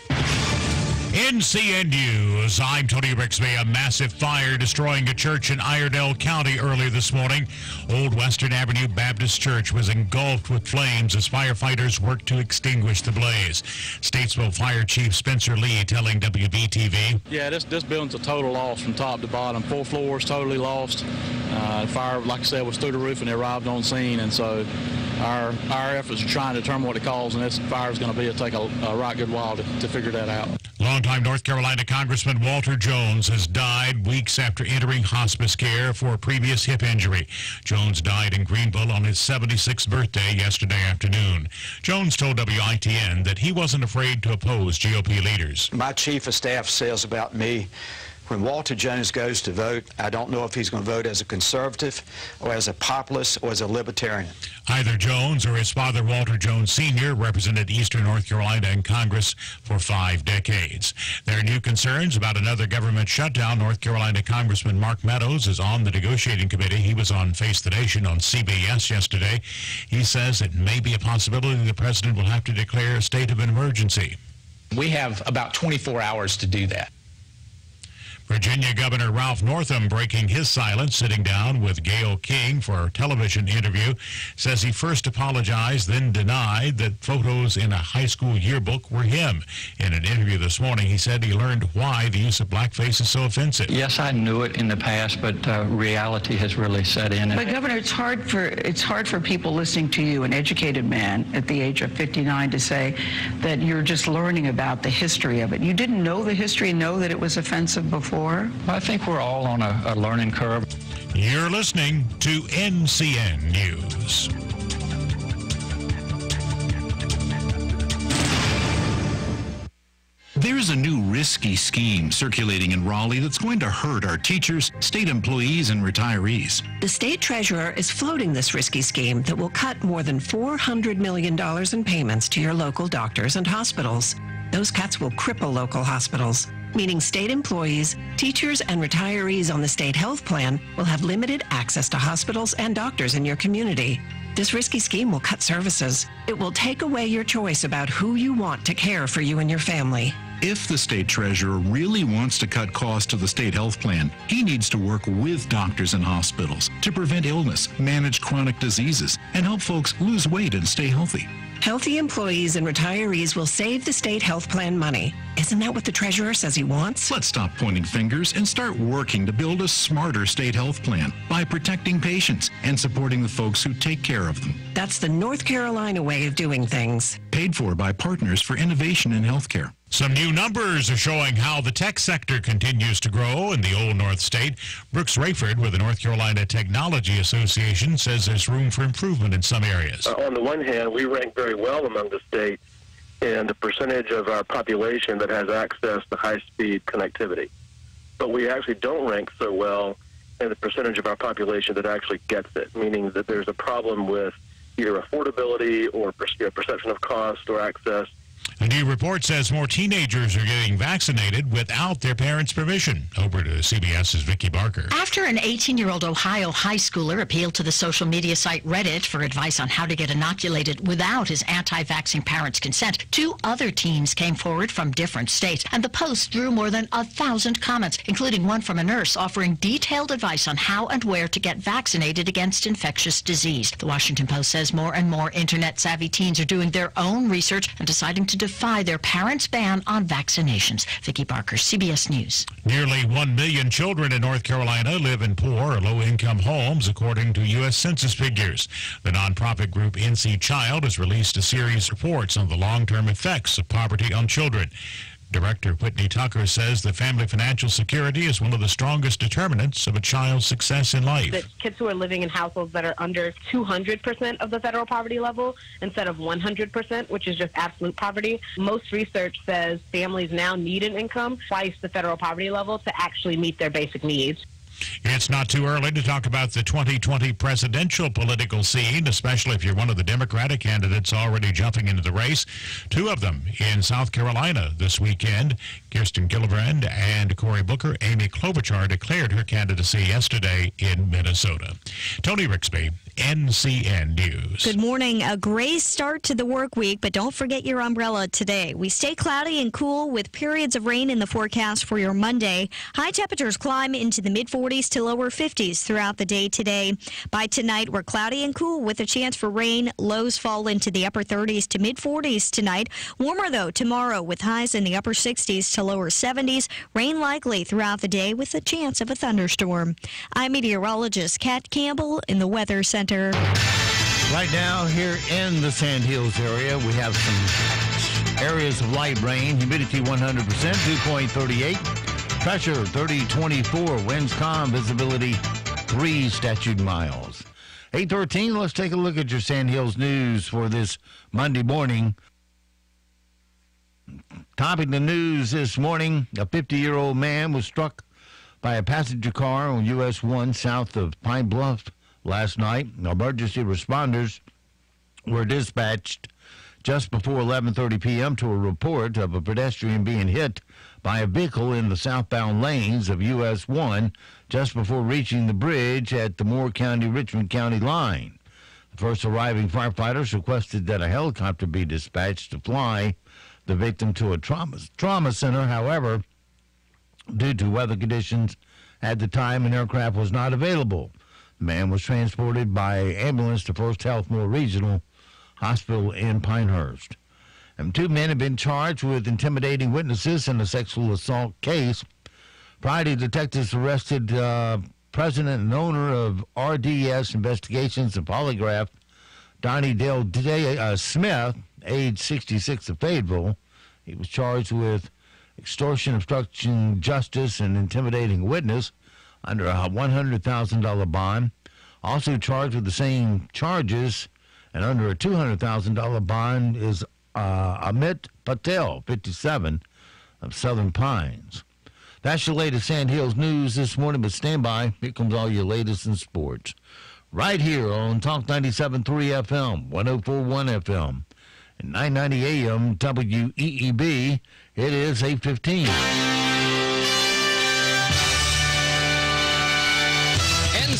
S25: NCN News, I'm Tony Rixby. A massive fire destroying a church in Iredell County earlier this morning. Old Western Avenue Baptist Church was engulfed with flames as firefighters worked to extinguish the blaze. Statesville Fire Chief Spencer Lee telling WBTV.
S26: Yeah, this building's a total loss from top to bottom. 4 floors totally lost. The fire, like I said, was through the roof and they arrived on scene, and so our efforts are trying to determine what it caused, and this fire is going to take a right good while to figure that out.
S25: Longtime North Carolina Congressman Walter Jones has died weeks after entering hospice care for a previous hip injury. Jones died in Greenville on his 76th birthday yesterday afternoon. Jones told WITN that he wasn't afraid to oppose GOP leaders.
S27: My chief of staff says about me, when Walter Jones goes to vote, I don't know if he's going to vote as a conservative or as a populist or as a libertarian.
S25: Either Jones or his father, Walter Jones Sr., represented Eastern North Carolina in Congress for 5 decades. There are new concerns about another government shutdown. North Carolina Congressman Mark Meadows is on the negotiating committee. He was on Face the Nation on CBS yesterday. He says it may be a possibility the president will have to declare a state of emergency.
S28: We have about 24 hours to do that.
S25: Virginia Governor Ralph Northam breaking his silence, sitting down with Gayle King for a television interview, says he first apologized, then denied that photos in a high school yearbook were him. In an interview this morning, he said he learned why the use of blackface is so offensive.
S30: Yes, I knew it in the past, but reality has really set in.
S31: But Governor, it's hard for people listening to you, an educated man at the age of 59, to say that you're just learning about the history of it. You didn't know the history and know that it was offensive before?
S30: I think we're all on a learning curve.
S25: You're listening to NCN News.
S32: There's a new risky scheme circulating in Raleigh that's going to hurt our teachers, state employees, and retirees.
S33: The state treasurer is floating this risky scheme that will cut more than $400 million in payments to your local doctors and hospitals. Those cuts will cripple local hospitals, meaning state employees, teachers, and retirees on the state health plan will have limited access to hospitals and doctors in your community. This risky scheme will cut services. It will take away your choice about who you want to care for you and your family.
S32: If the state treasurer really wants to cut costs to the state health plan, he needs to work with doctors and hospitals to prevent illness, manage chronic diseases, and help folks lose weight and stay healthy.
S33: Healthy employees and retirees will save the state health plan money. Isn't that what the treasurer says he wants?
S32: Let's stop pointing fingers and start working to build a smarter state health plan by protecting patients and supporting the folks who take care of them.
S33: That's the North Carolina way of doing things.
S32: Paid for by Partners for Innovation in Healthcare.
S25: Some new numbers are showing how the tech sector continues to grow in the Old North State. Brooks Rayford with the North Carolina Technology Association says there's room for improvement in some areas.
S4: On the one hand, we rank very well among the states in the percentage of our population that has access to high-speed connectivity. But we actually don't rank so well in the percentage of our population that actually gets it, meaning that there's a problem with either affordability or perception of cost or access.
S25: A new report says more teenagers are getting vaccinated without their parents' permission. Over to CBS's Vicki Barker.
S5: After an 18-year-old Ohio high schooler appealed to the social media site Reddit for advice on how to get inoculated without his anti-vaxxing parents' consent, 2 other teens came forward from different states, and the post drew more than 1,000 comments, including one from a nurse offering detailed advice on how and where to get vaccinated against infectious disease. The Washington Post says more and more internet-savvy teens are doing their own research and deciding to defy their parents' ban on vaccinations. Vicki Barker, CBS News.
S25: Nearly 1 million children in North Carolina live in poor or low-income homes, according to U.S. Census figures. The nonprofit group NC Child has released a series of reports on the long-term effects of poverty on children. Director Whitney Tucker says that family financial security is one of the strongest determinants of a child's success in life.
S6: That kids who are living in households that are under 200% of the federal poverty level instead of 100%, which is just absolute poverty. Most research says families now need an income twice the federal poverty level to actually meet their basic needs.
S25: It's not too early to talk about the 2020 presidential political scene, especially if you're one of the Democratic candidates already jumping into the race. 2 of them in South Carolina this weekend. Kirsten Gillibrand and Cory Booker. Amy Klobuchar declared her candidacy yesterday in Minnesota. Tony Rixby, NCN News.
S7: Good morning. A gray start to the work week, but don't forget your umbrella today. We stay cloudy and cool with periods of rain in the forecast for your Monday. High temperatures climb into the mid-40s to lower 50s throughout the day today. By tonight, we're cloudy and cool with a chance for rain. Lows fall into the upper 30s to mid-40s tonight. Warmer, though, tomorrow with highs in the upper 60s to lower 70s. Rain likely throughout the day with a chance of a thunderstorm. I'm meteorologist Kat Campbell in the Weather Center.
S8: Right now, here in the Sand Hills area, we have some areas of light rain, humidity 100%, dew point 38, pressure 30-24, winds calm, visibility 3 statute miles. 8:13, let's take a look at your Sand Hills news for this Monday morning. Topping the news this morning, a 50-year-old man was struck by a passenger car on US 1 south of Pine Bluff last night. Emergency responders were dispatched just before 11:30 p.m. to a report of a pedestrian being hit by a vehicle in the southbound lanes of US 1 just before reaching the bridge at the Moore County-Richmond County line. The first arriving firefighters requested that a helicopter be dispatched to fly the victim to a trauma center. However, due to weather conditions at the time, an aircraft was not available. The man was transported by ambulance to First Health Moore Regional Hospital in Pinehurst. And 2 men have been charged with intimidating witnesses in a sexual assault case. Friday, detectives arrested president and owner of RDS Investigations and Polygraph, Donnie Dale Smith, age 66 of Fayetteville. He was charged with extortion, obstruction, justice, and intimidating a witness under a $100,000 bond. Also charged with the same charges and under a $200,000 bond is Amit Patel, 57, of Southern Pines. That's your latest Sand Hills news this morning, but stand by. Here comes all your latest in sports. Right here on Talk 97.3 FM, 104.1 FM, and 990 AM WEEB. It is 8:15.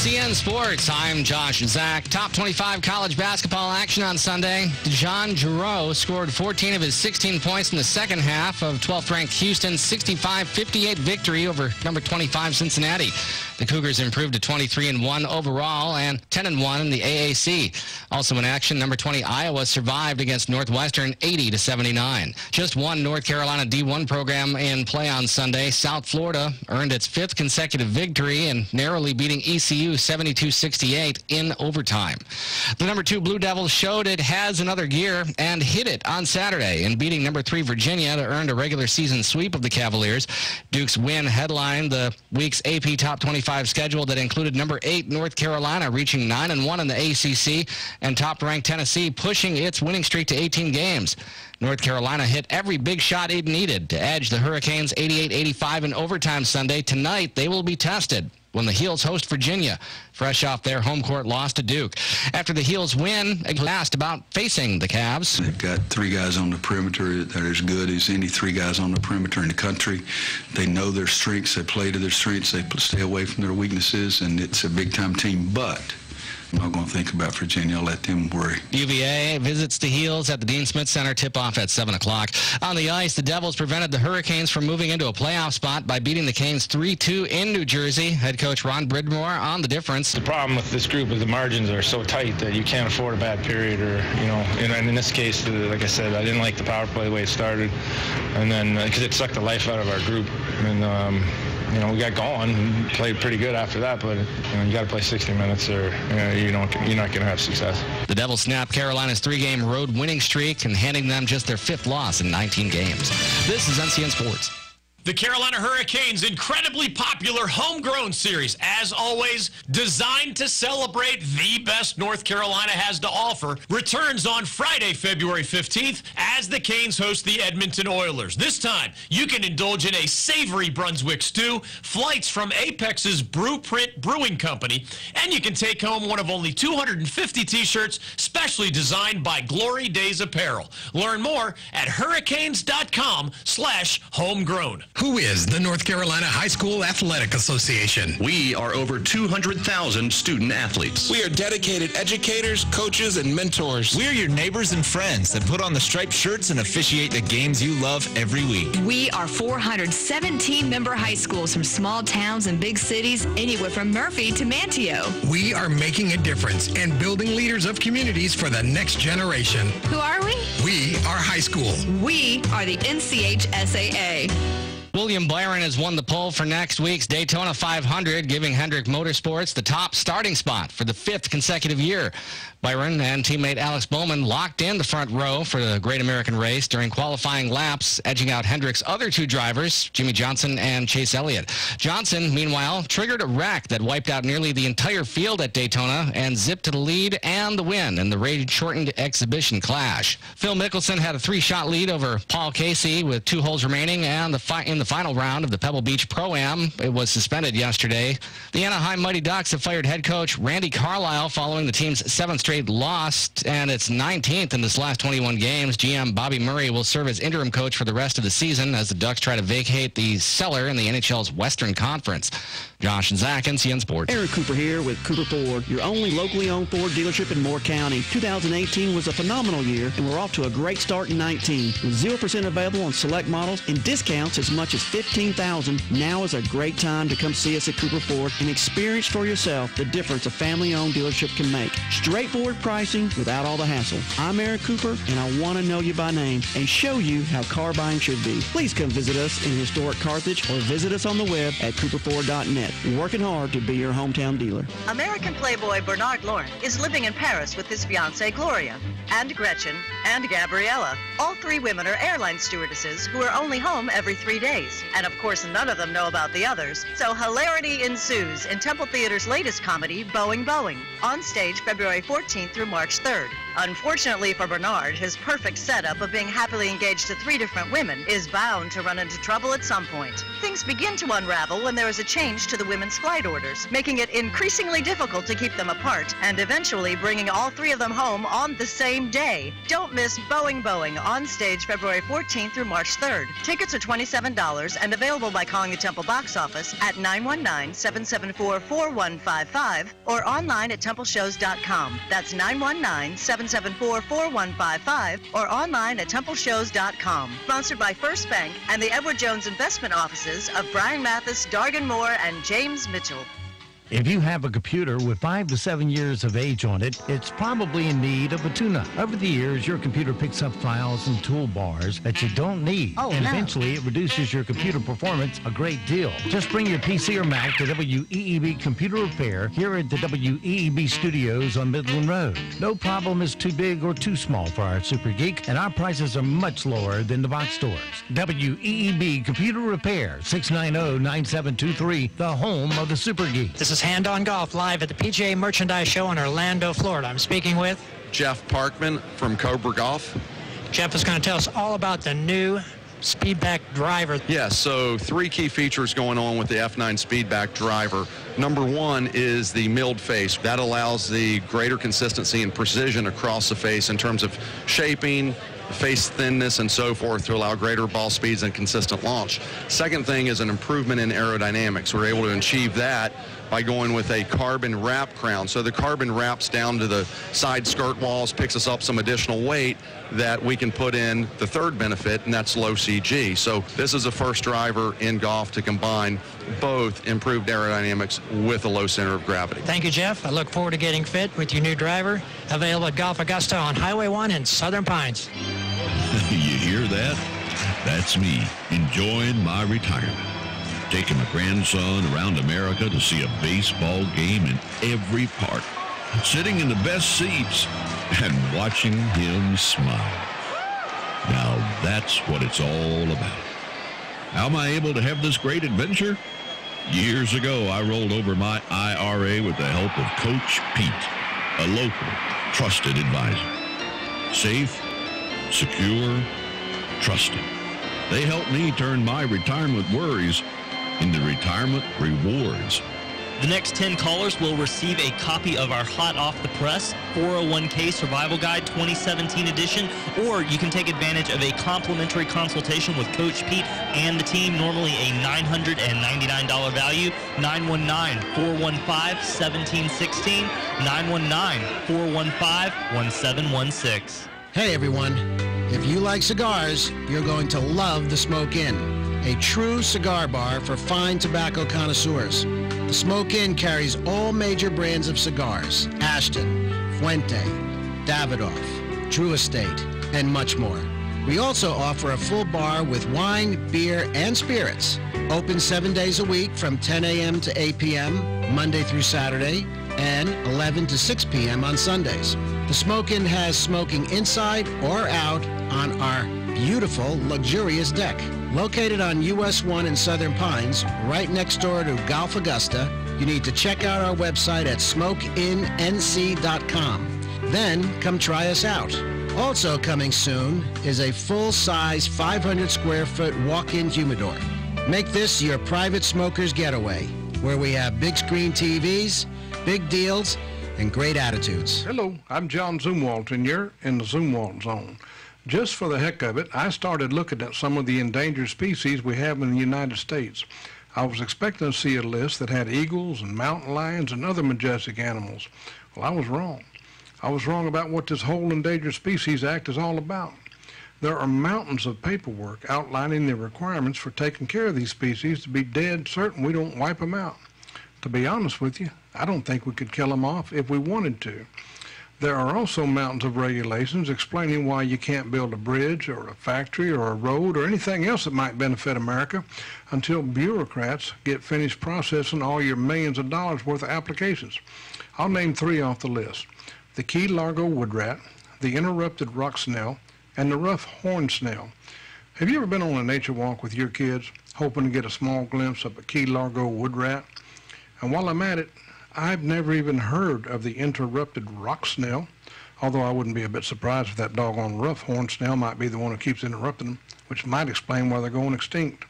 S10: NCN Sports, I'm Josh Zach. Top 25 college basketball action on Sunday. John Giroux scored 14 of his 16 points in the second half of 12th-ranked Houston's 65-58 victory over number 25 Cincinnati. The Cougars improved to 23-1 overall and 10-1 in the AAC. Also in action, number 20 Iowa survived against Northwestern 80-79. Just one North Carolina D1 program in play on Sunday. South Florida earned its 5th consecutive victory and narrowly beating ECU 72-68 in overtime. The number 2 Blue Devils showed it has another gear and hit it on Saturday in beating number 3 Virginia to earn a regular season sweep of the Cavaliers. Duke's win headlined the week's AP Top 25 schedule that included number 8 North Carolina reaching 9-1 in the ACC and top-ranked Tennessee pushing its winning streak to 18 games. North Carolina hit every big shot it needed to edge the Hurricanes 88-85 in overtime Sunday. Tonight, they will be tested when the Heels host Virginia, fresh off their home court loss to Duke. After the Heels win, asked about facing the Cavs.
S11: They've got 3 guys on the perimeter that are as good as any 3 guys on the perimeter in the country. They know their strengths. They play to their strengths. They stay away from their weaknesses, and it's a big-time team. But I'm not going to think about Virginia. I'll let them worry.
S10: UVA visits the Heels at the Dean Smith Center. Tip-off at 7 o'clock. On the ice, the Devils prevented the Hurricanes from moving into a playoff spot by beating the Canes 3-2 in New Jersey. Head coach Ron Bridmore on the difference.
S28: The problem with this group is the margins are so tight that you can't afford a bad period, or, you know, and in this case, like I said, I didn't like the power play the way it started, and then because it sucked the life out of our group, and you know, we got going and played pretty good after that, but you got to play 60 minutes or you're not going to have success.
S10: The Devils snapped Carolina's 3-game road winning streak and handing them just their 5th loss in 19 games. This is NCN Sports.
S12: The Carolina Hurricanes' incredibly popular Homegrown series, as always, designed to celebrate the best North Carolina has to offer, returns on Friday, February 15th, as the Canes host the Edmonton Oilers. This time, you can indulge in a savory Brunswick stew, flights from Apex's Brewprint Brewing Company, and you can take home one of only 250 T-shirts specially designed by Glory Days Apparel. Learn more at hurricanes.com/homegrown.
S13: Who is the North Carolina High School Athletic Association?
S14: We are over 200,000 student athletes.
S15: We are dedicated educators, coaches, and mentors.
S16: We are your neighbors and friends that put on the striped shirts and officiate the games you love every week.
S17: We are 417 member high schools from small towns and big cities, anywhere from Murphy to Manteo.
S13: We are making a difference and building leaders of communities for the next generation.
S17: Who are we?
S13: We are high school.
S17: We are the NCHSAA.
S10: William Byron has won the pole for next week's Daytona 500, giving Hendrick Motorsports the top starting spot for the 5th consecutive year. Byron and teammate Alex Bowman locked in the front row for the Great American Race during qualifying laps, edging out Hendrick's other 2 drivers, Jimmy Johnson and Chase Elliott. Johnson, meanwhile, triggered a wreck that wiped out nearly the entire field at Daytona and zipped to the lead and the win in the rain-shortened exhibition clash. Phil Mickelson had a 3-shot lead over Paul Casey with 2 holes remaining, and in the final round of the Pebble Beach Pro-Am, it was suspended yesterday. The Anaheim Mighty Ducks have fired head coach Randy Carlisle following the team's 7th straight loss and its 19th in this last 21 games. GM Bobby Murray will serve as interim coach for the rest of the season as the Ducks try to vacate the cellar in the NHL's Western Conference. Josh and Zach, NCN Sports.
S18: Eric Cooper here with Cooper Ford, your only locally owned Ford dealership in Moore County. 2018 was a phenomenal year, and we're off to a great start in 19. With 0% available on select models and discounts as much as $15,000, now is a great time to come see us at Cooper Ford and experience for yourself the difference a family-owned dealership can make. Straightforward pricing without all the hassle. I'm Eric Cooper, and I want to know you by name and show you how car buying should be. Please come visit us in historic Carthage or visit us on the web at cooperford.net. We're working hard to be your hometown dealer.
S19: American playboy Bernard Laurent is living in Paris with his fiancée Gloria, and Gretchen, and Gabriella. All 3 women are airline stewardesses who are only home every 3 days. And of course, none of them know about the others. So hilarity ensues in Temple Theater's latest comedy, Boeing Boeing, on stage February 14th through March 3rd. Unfortunately for Bernard, his perfect setup of being happily engaged to 3 different women is bound to run into trouble at some point. Things begin to unravel when there is a change to the women's flight orders, making it increasingly difficult to keep them apart and eventually bringing all 3 of them home on the same day. Don't miss Boeing on stage February 14th through March 3rd. Tickets are $27 and available by calling the Temple box office at 919-774-4155 or online at templeshows.com. That's 919-774-4155 or online at templeshows.com. Sponsored by First Bank and the Edward Jones Investment Offices of Brian Mathis, Dargan Moore, and James Mitchell.
S8: If you have a computer with 5 to 7 years of age on it, it's probably in need of a tune-up. Over the years, your computer picks up files and toolbars that you don't need. Eventually, it reduces your computer performance a great deal. Just bring your PC or Mac to WEEB Computer Repair here at the WEEB Studios on Midland Road. No problem is too big or too small for our Super Geek, and our prices are much lower than the box stores. WEEB Computer Repair, 690-9723, the home of the Super Geek.
S1: This is Hand On Golf live at the PGA Merchandise Show in Orlando, Florida. I'm speaking with
S2: Jeff Parkman from Cobra Golf.
S1: Jeff is going to tell us all about the new Speedback driver.
S2: Yes, so 3 key features going on with the F9 Speedback driver. Number 1 is the milled face. That allows the greater consistency and precision across the face in terms of shaping, face thinness, and so forth to allow greater ball speeds and consistent launch. Second thing is an improvement in aerodynamics. We're able to achieve that by going with a carbon wrap crown. So the carbon wraps down to the side skirt walls, picks us up some additional weight that we can put in the third benefit, and that's low CG. So this is the first driver in golf to combine both improved aerodynamics with a low center of gravity.
S1: Thank you, Jeff. I look forward to getting fit with your new driver. Available at Golf Augusta on Highway 1 in Southern Pines.
S3: You hear that? That's me enjoying my retirement. Taking my grandson around America to see a baseball game in every park. Sitting in the best seats and watching him smile. Now that's what it's all about. How am I able to have this great adventure? Years ago, I rolled over my IRA with the help of Coach Pete, a local, trusted advisor. Safe, secure, trusted. They helped me turn my retirement worries into retirement rewards.
S9: The next 10 callers will receive a copy of our hot off the press 401k Survival Guide 2017 edition, or you can take advantage of a complimentary consultation with Coach Pete and the team, normally a $999 value. 919-415-1716, 919-415-1716.
S20: Hey everyone, if you like cigars, you're going to love the Smoke Inn, a true cigar bar for fine tobacco connoisseurs. The Smoke Inn carries all major brands of cigars: Ashton, Fuente, Davidoff, Drew Estate, and much more. We also offer a full bar with wine, beer, and spirits. Open 7 days a week from 10 a.m. to 8 p.m., Monday through Saturday, and 11 to 6 p.m. on Sundays. The Smoke Inn has smoking inside or out on our beautiful, luxurious deck. Located on US 1 in Southern Pines, right next door to Golf Augusta, you need to check out our website at smokeinnc.com. Then come try us out. Also coming soon is a full-size 500 square foot walk-in humidor. Make this your private smoker's getaway, where we have big screen TVs, big deals, and great attitudes.
S21: Hello, I'm John Zumwalt, and you're in the Zumwalt Zone. Just for the heck of it, I started looking at some of the endangered species we have in the United States. I was expecting to see a list that had eagles and mountain lions and other majestic animals. Well, I was wrong. I was wrong about what this whole Endangered Species Act is all about. There are mountains of paperwork outlining the requirements for taking care of these species to be dead certain we don't wipe them out. To be honest with you, I don't think we could kill them off if we wanted to. There are also mountains of regulations explaining why you can't build a bridge or a factory or a road or anything else that might benefit America until bureaucrats get finished processing all your millions of dollars worth of applications. I'll name 3 off the list: the Key Largo wood rat, the interrupted rock snail, and the rough horned snail. Have you ever been on a nature walk with your kids hoping to get a small glimpse of a Key Largo wood rat? And while I'm at it, I've never even heard of the interrupted rock snail. Although I wouldn't be a bit surprised if that doggone rough horned snail might be the one who keeps interrupting them, which might explain why they're going extinct.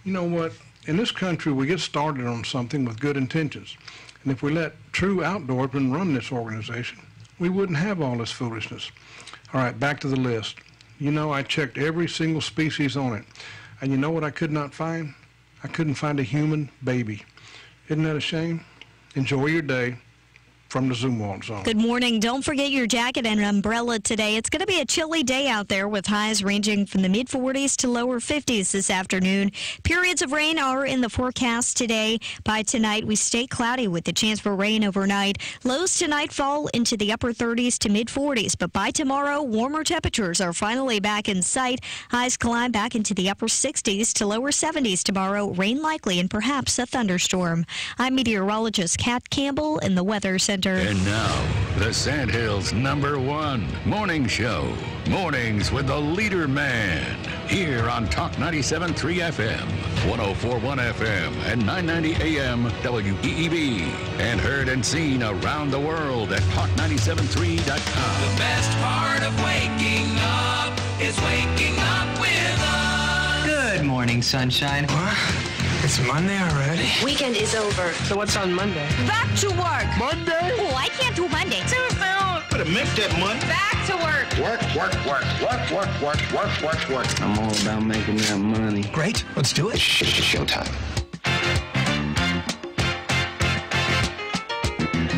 S21: You know what? In this country, we get started on something with good intentions. And if we let true outdoorsmen run this organization, we wouldn't have all this foolishness. All right, back to the list. You know, I checked every single species on it. And you know what I could not find? I couldn't find a human baby. Isn't that a shame? Enjoy your day. From the Zumwalt Zone.
S7: Good morning. Don't forget your jacket and umbrella today. It's going to be a chilly day out there with highs ranging from the mid-40s to lower 50s this afternoon. Periods of rain are in the forecast today. By tonight, we stay cloudy with the chance for rain overnight. Lows tonight fall into the upper 30s to mid-40s, but by tomorrow, warmer temperatures are finally back in sight. Highs climb back into the upper 60s to lower 70s tomorrow. Rain likely and perhaps a thunderstorm. I'm meteorologist Kat Campbell in the Weather Center.
S4: And now, the Sandhills' #1 morning show. Mornings with the Leader Man. Here on Talk 97.3 FM, 104.1 FM, and 990 AM WEEB. And heard and seen around the world at talk973.com.
S5: The best part of waking up is waking up with us. Good morning, sunshine. What? It's Monday already?
S6: Weekend is over.
S5: So what's on Monday?
S6: Back to work.
S5: Monday?
S6: Oh, I can't do Monday.
S5: Tuesday. Better make that money.
S6: Back to work.
S5: Work. I'm all about making that money. Great. Let's do it. Showtime.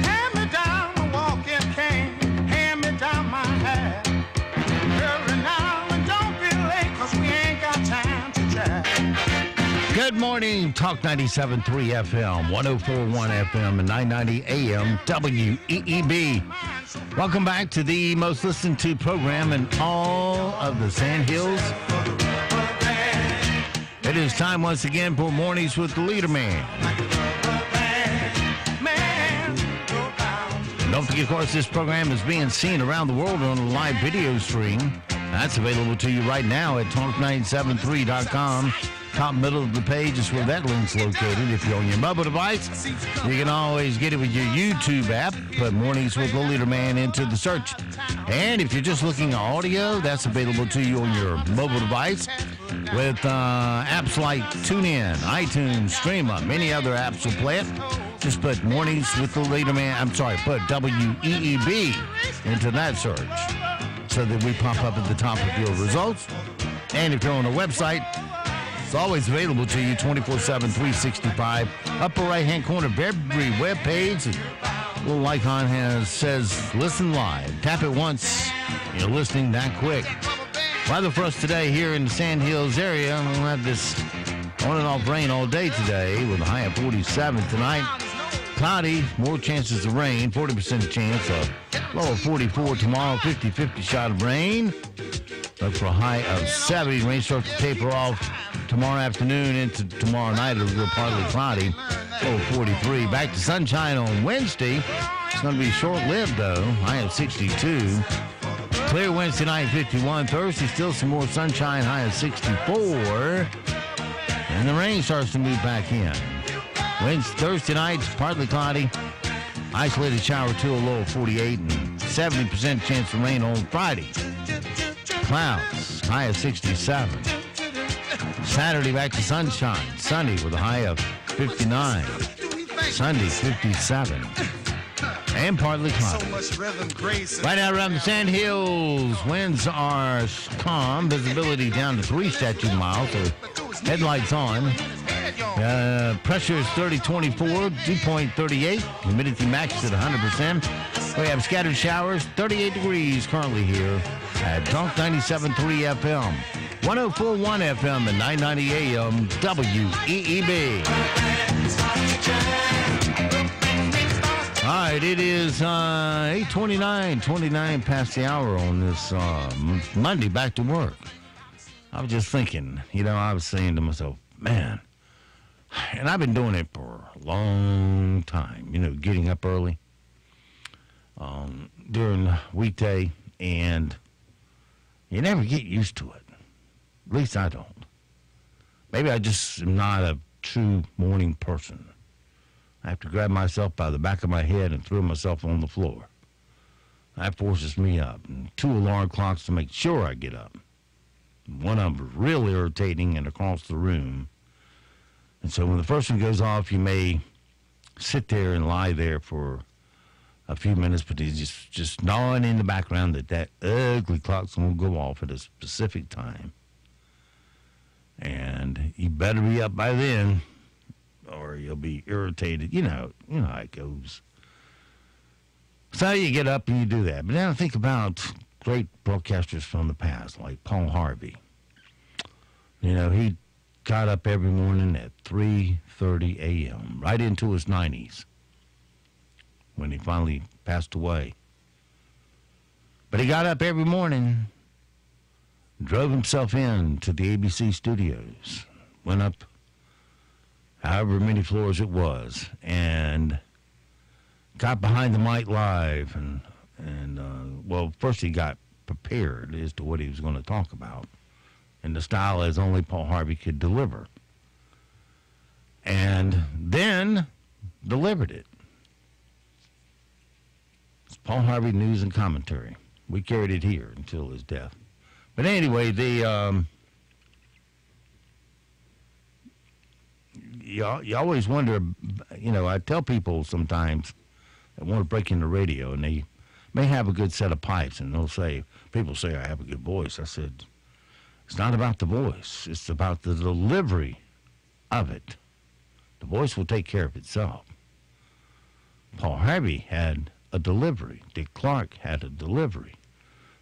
S22: Hand me down the walking cane. Hand me down my hat. Hurry now and don't be late, 'cause we ain't got time to chat.
S8: Good morning, Talk 97.3 FM, 104.1 FM, and 990 AM WEEB. Welcome back to the most listened to program in all of the Sandhills. It is time once again for Mornings with the Leader Man. Don't forget, of course, this program is being seen around the world on a live video stream. That's available to you right now at talk973.com. Top middle of the page is where that link's located. If you're on your mobile device, you can always get it with your YouTube app. Put Mornings with the Leader Man into the search. And if you're just looking at audio, that's available to you on your mobile device with apps like TuneIn, iTunes, StreamUp, many other apps will play it. Just put Mornings with the Leader Man, put WEEB into that search so that we pop up at the top of your results. And if you're on a website, it's always available to you 24/7, 365. Upper right-hand corner of every web page, a little icon says Listen Live. Tap it once, you're listening that quick. Weather for us today here in the Sandhills area. We'll have this on and off rain all day today with a high of 47 tonight. Cloudy, more chances of rain, 40% chance, a low of 44 tomorrow, 50-50 shot of rain. Look for a high of 70. Rain starts to taper off tomorrow afternoon into tomorrow night. It'll go partly cloudy, low of 43. Back to sunshine on Wednesday. It's going to be short-lived, though. High of 62. Clear Wednesday night, 51. Thursday, still some more sunshine, high of 64. And the rain starts to move back in. Thursday night, partly cloudy. Isolated shower to a low of 48 and 70% chance of rain on Friday. Clouds, high of 67. Saturday, back to sunshine. Sunday with a high of 59. Sunday, 57. And partly cloudy. Right now around the Sandhills, winds are calm. Visibility down to 3 statute miles. So headlights on. Pressure is 3024, dew point 38. Humidity max at 100%. We have scattered showers, 38 degrees currently here at Talk 97.3 FM, 104.1 FM, and 990 AM WEEB. All right, it is 8:29, 29 past the hour on this Monday, back to work. I was just thinking, I was saying to myself, man, and I've been doing it for a long time, getting up early during the weekday, and you never get used to it. At least I don't. Maybe I just am not a true morning person. I have to grab myself by the back of my head and throw myself on the floor. That forces me up. And 2 alarm clocks to make sure I get up. One of them was real irritating and across the room. And so when the first one goes off, you may sit there and lie there for a few minutes, but he's just gnawing in the background that ugly clock's going to go off at a specific time. And you better be up by then, or you'll be irritated. You know how it goes. So you get up and you do that. But then I think about great broadcasters from the past, like Paul Harvey. He got up every morning at 3:30 a.m., right into his 90s, when he finally passed away. But he got up every morning, drove himself in to the ABC studios, went up however many floors it was, and got behind the mic live, and first he got prepared as to what he was going to talk about in the style as only Paul Harvey could deliver, and then delivered it. It's Paul Harvey News and Commentary. We carried it here until his death. But anyway, you always wonder, I tell people sometimes that want to break into radio, and they may have a good set of pipes, and people say, I have a good voice. I said, it's not about the voice. It's about the delivery of it. The voice will take care of itself. Paul Harvey had a delivery. Dick Clark had a delivery.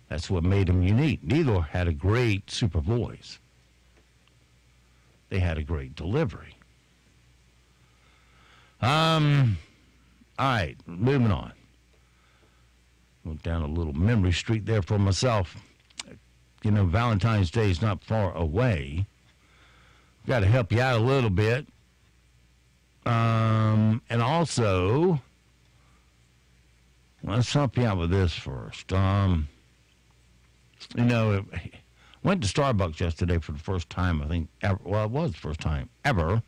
S8: That's what made them unique. Neither had a great super voice. They had a great delivery. All right, moving on. Went down a little memory street there for myself. Valentine's Day is not far away. Got to help you out a little bit. And also, let's help you out with this first. Went to Starbucks yesterday for the first time, I think, ever. Well, it was the first time ever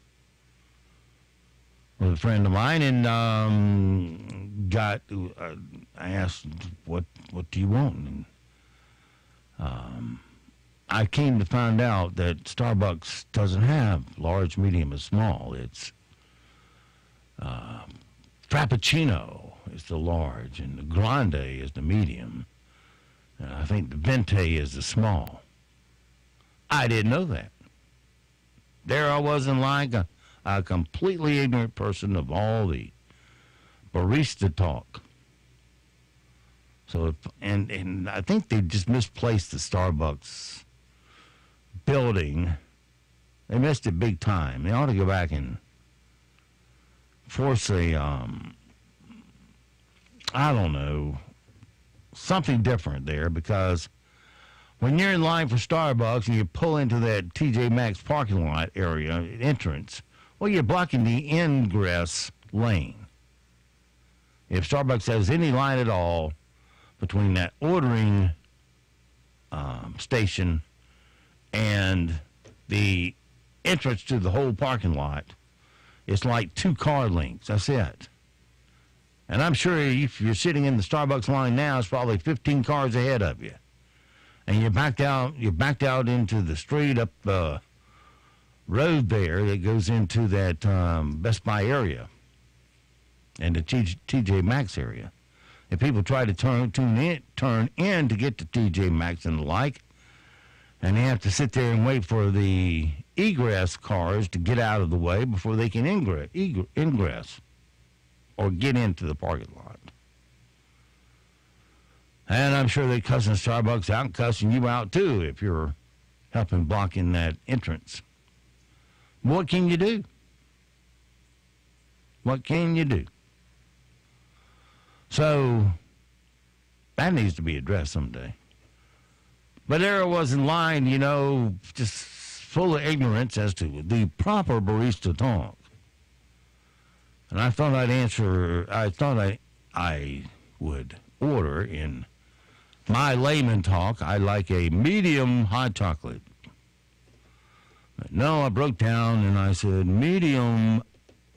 S8: with a friend of mine, and I asked, what do you want? And I came to find out that Starbucks doesn't have large, medium, and small. It's Frappuccino is the large, and the Grande is the medium. And I think the Venti is the small. I didn't know that. There I was in line, a completely ignorant person of all the barista talk. So, and I think they just misplaced the Starbucks building. They missed it big time. They ought to go back and force something different there, because when you're in line for Starbucks and you pull into that TJ Maxx parking lot area entrance, well, you're blocking the ingress lane. If Starbucks has any line at all between that ordering station and the entrance to the whole parking lot, it's like 2 car lengths. That's it. And I'm sure if you're sitting in the Starbucks line now, it's probably 15 cars ahead of you. And you're backed out into the street up road there that goes into that Best Buy area and the TJ Maxx area. If people try to turn in to get to TJ Maxx and the like, and they have to sit there and wait for the egress cars to get out of the way before they can ingress or get into the parking lot. And I'm sure they're cussing Starbucks out and cussing you out too if you're helping blocking that entrance. What can you do? What can you do? So that needs to be addressed someday. But there I was in line, just full of ignorance as to the proper barista talk. And I thought I would order in my layman talk, I'd like a medium hot chocolate. But no, I broke down and I said medium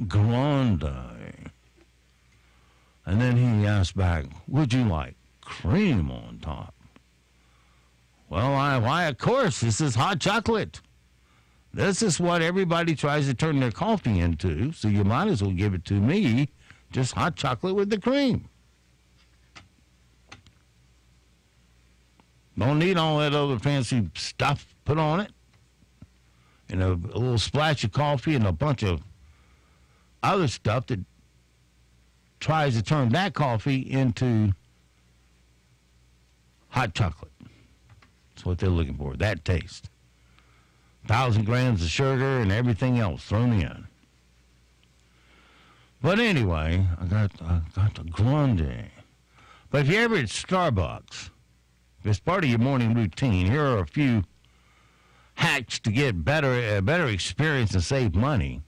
S8: grande. And then he asked back, would you like cream on top. Well, why, of course, this is hot chocolate. This is what everybody tries to turn their coffee into, so you might as well give it to me, just hot chocolate with the cream. Don't need all that other fancy stuff put on it. And a little splash of coffee and a bunch of other stuff that tries to turn that coffee into hot chocolate. That's what they're looking for, that taste. 1,000 grams of sugar and everything else thrown in. But anyway, I got the grande. But if you're ever at Starbucks, if it's part of your morning routine, here are a few hacks to get a better experience and save money.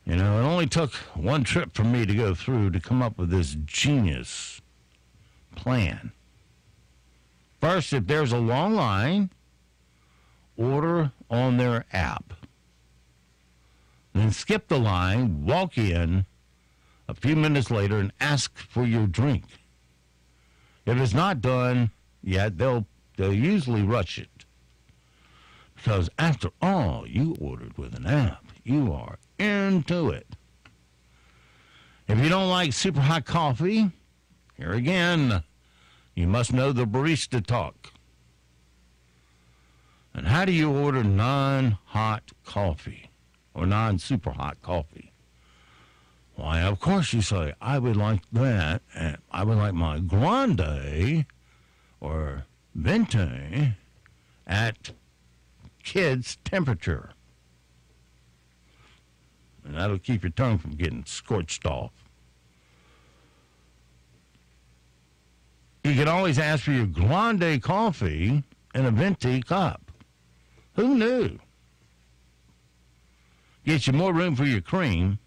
S8: You know, it only took one trip for me to go through to come up with this genius plan. First, if there's a long line, order on their app. Then skip the line, walk in a few minutes later, and ask for your drink. If it's not done yet, they'll usually rush it. Because after all, you ordered with an app. You are into it. If you don't like super hot coffee, here again, you must know the barista talk. And how do you order non-hot coffee or non-super hot coffee? Why, of course you say, I would like that, and I would like my grande or venti at kids' temperature. And that'll keep your tongue from getting scorched off. You can always ask for your grande coffee in a venti cup. Who knew? Gets you more room for your cream.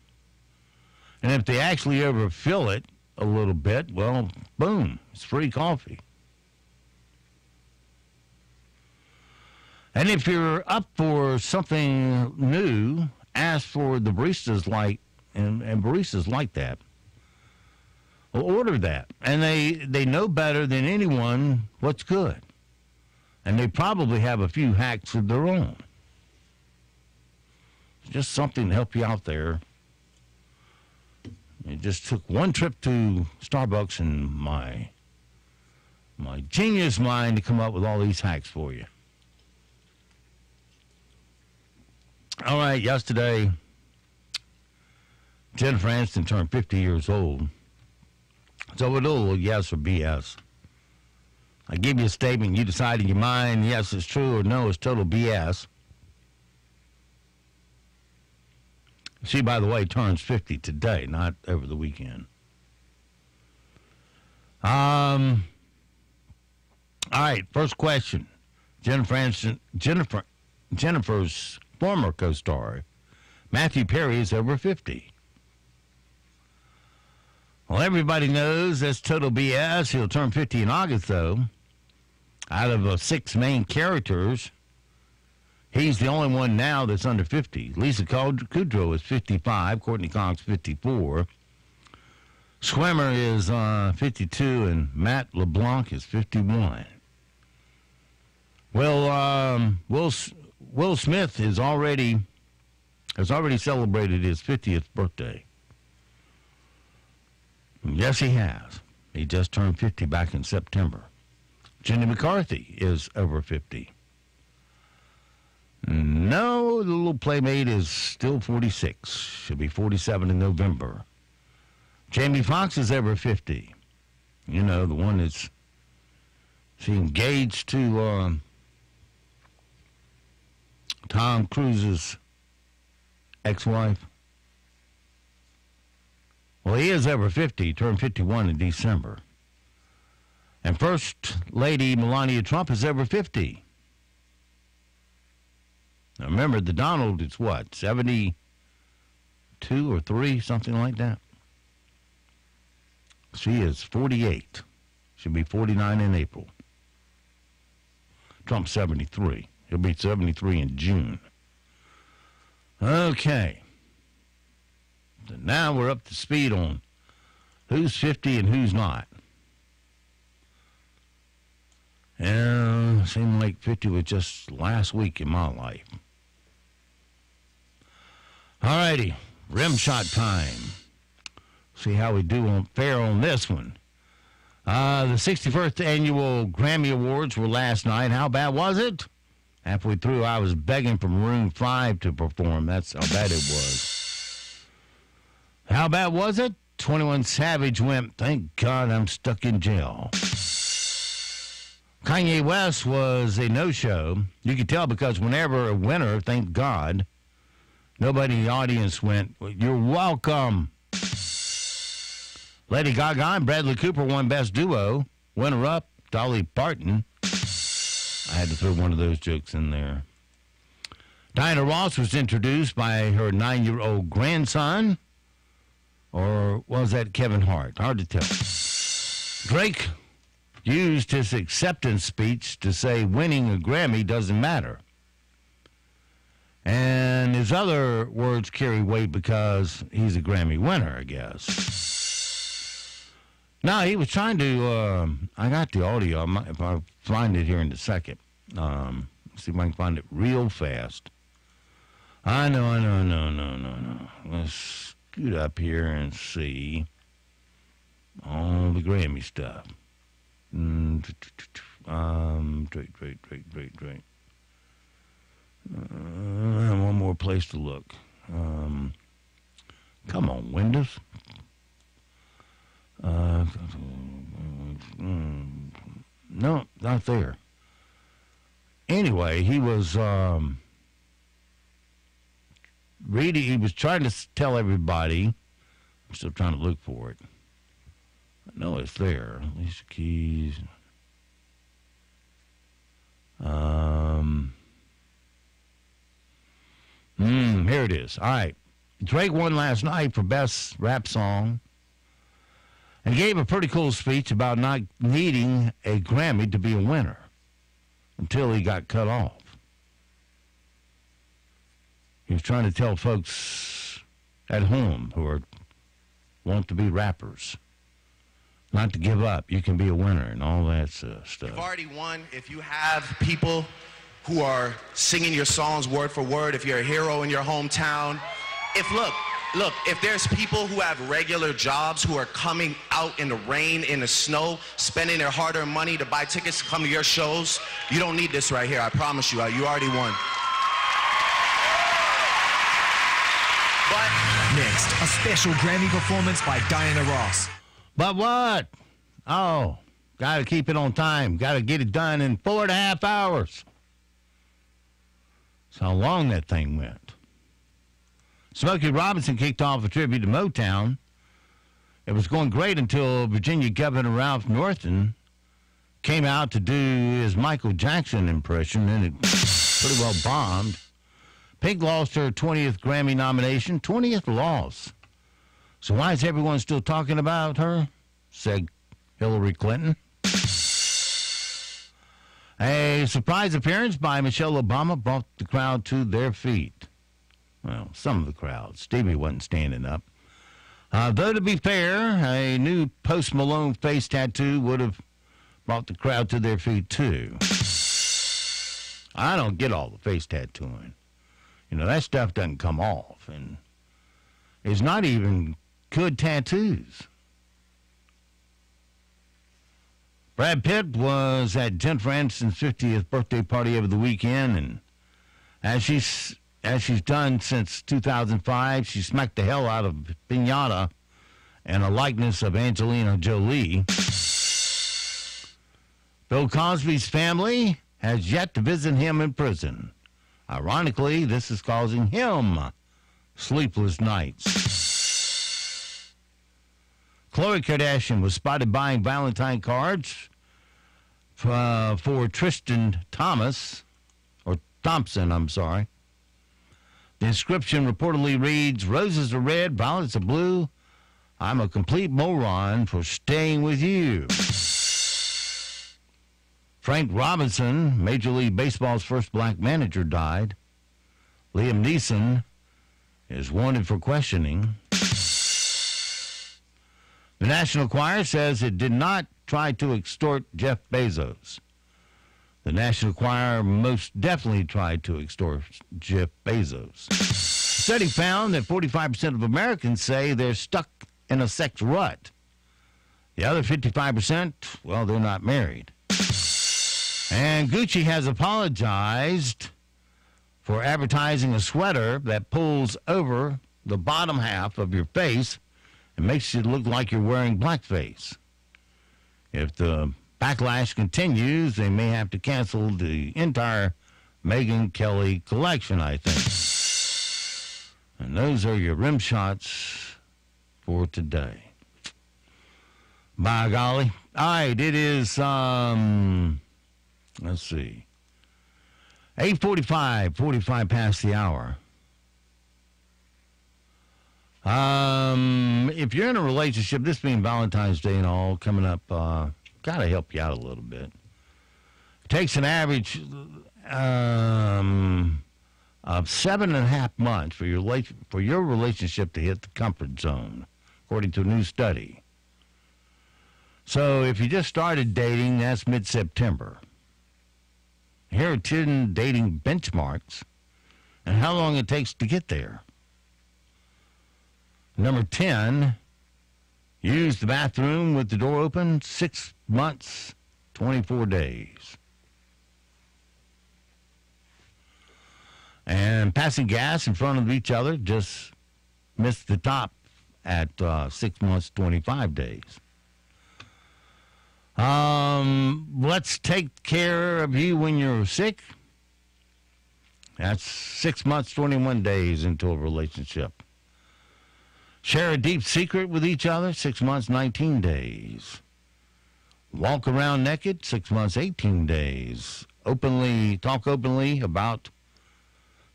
S8: And if they actually overfill it a little bit, well, boom, it's free coffee. And if you're up for something new, ask for the baristas like, and baristas like that. Well, order that. And they know better than anyone what's good. And they probably have a few hacks of their own. Just something to help you out there. It just took one trip to Starbucks and my genius mind to come up with all these hacks for you. All right, yesterday, Jennifer Aniston turned 50 years old. So we'll do a little yes or BS. I give you a statement, you decide in your mind, yes, it's true, or no, it's total BS. She, by the way, turns 50 today, not over the weekend. All right, first question. Jennifer's former co-star, Matthew Perry, is over 50. Well, everybody knows that's total BS. He'll turn 50 in August, though. Out of 6 main characters, he's the only one now that's under 50. Lisa Kudrow is 55, Courtney Cox 54. Swimmer is 52, and Matt LeBlanc is 51. Well, Will Smith has already celebrated his 50th birthday. Yes, he has. He just turned 50 back in September. Jenny McCarthy is over 50. No, the little playmate is still 46. She'll be 47 in November. Jamie Foxx is over 50. You know, the one that's engaged to Tom Cruise's ex-wife. Well, he is over 50. He turned 51 in December. And First Lady Melania Trump is over 50. Now, remember, the Donald is what, 72 or 3, something like that? She is 48. She'll be 49 in April. Trump's 73. He'll be 73 in June. Okay. So now we're up to speed on who's 50 and who's not. And seemed like 50 was just last week in my life. All righty, rim shot time. See how we do on fair on this one. The 61st annual Grammy Awards were last night. How bad was it? Halfway through, I was begging for Maroon 5 to perform. That's how bad it was. How bad was it? 21 Savage went, thank God I'm stuck in jail. Kanye West was a no-show. You could tell because whenever a winner, thank God, nobody in the audience went, you're welcome. Lady Gaga and Bradley Cooper won Best Duo. Winner-up, Dolly Parton. I had to throw one of those jokes in there. Diana Ross was introduced by her 9-year-old grandson. Or was that Kevin Hart? Hard to tell. Drake used his acceptance speech to say winning a Grammy doesn't matter. And his other words carry weight because he's a Grammy winner, I guess. No, he was trying to, I got the audio. If I find it here in a second. See if I can find it real fast. I know. Let's scoot up here and see all the Grammy stuff. Drake. One more place to look. Come on, Windows. No, not there. Anyway, he was reading. He was trying to tell everybody. I'm still trying to look for it. I know it's there. Alicia Keys. Here it is. All right. Drake won last night for Best Rap Song and gave a pretty cool speech about not needing a Grammy to be a winner until he got cut off. He was trying to tell folks at home who want to be rappers not to give up. You can be a winner and all that stuff.
S11: You've already won if you have people who are singing your songs word for word, if you're a hero in your hometown. If there's people who have regular jobs who are coming out in the rain, in the snow, spending their hard-earned money to buy tickets to come to your shows, you don't need this right here. I promise you, you already won.
S16: But next, a special Grammy performance by Diana Ross.
S8: But what? Oh, got to keep it on time. Got to get it done in 4.5 hours. That's how long that thing went. Smokey Robinson kicked off a tribute to Motown. It was going great until Virginia Governor Ralph Northam came out to do his Michael Jackson impression, and it pretty well bombed. Pink lost her 20th Grammy nomination, 20th loss. So why is everyone still talking about her? Said Hillary Clinton. A surprise appearance by Michelle Obama brought the crowd to their feet. Well, some of the crowd. Stevie wasn't standing up. Though, to be fair, a new Post Malone face tattoo would have brought the crowd to their feet, too. I don't get all the face tattooing. You know, that stuff doesn't come off, and it's not even good tattoos. Brad Pitt was at Jennifer Aniston's 50th birthday party over the weekend, and as she's done since 2005, she smacked the hell out of Pinata and a likeness of Angelina Jolie. Bill Cosby's family has yet to visit him in prison. Ironically, this is causing him sleepless nights. Khloe Kardashian was spotted buying Valentine cards for Tristan Thompson, I'm sorry. The inscription reportedly reads, "Roses are red, violets are blue. I'm a complete moron for staying with you." Frank Robinson, Major League Baseball's first black manager, died. Liam Neeson is wanted for questioning. The National Choir says it did not try to extort Jeff Bezos. The National Enquirer most definitely tried to extort Jeff Bezos. A study found that 45% of Americans say they're stuck in a sex rut. The other 55%, well, they're not married. And Gucci has apologized for advertising a sweater that pulls over the bottom half of your face and makes you look like you're wearing blackface. If the backlash continues, they may have to cancel the entire Megyn Kelly collection, I think. And those are your rim shots for today. By golly. All right, it is, let's see, 8:45, 45 past the hour. If you're in a relationship, this being Valentine's Day and all coming up, got to help you out a little bit. It takes an average of 7.5 months for your relationship to hit the comfort zone, according to a new study. So if you just started dating, that's mid-September. Here are 10 dating benchmarks and how long it takes to get there. Number 10, use the bathroom with the door open 6 months, 24 days. And passing gas in front of each other, just missed the top at 6 months, 25 days. Let's take care of you when you're sick. That's 6 months, 21 days into a relationship. Share a deep secret with each other, 6 months, 19 days. Walk around naked, 6 months, 18 days. Talk openly about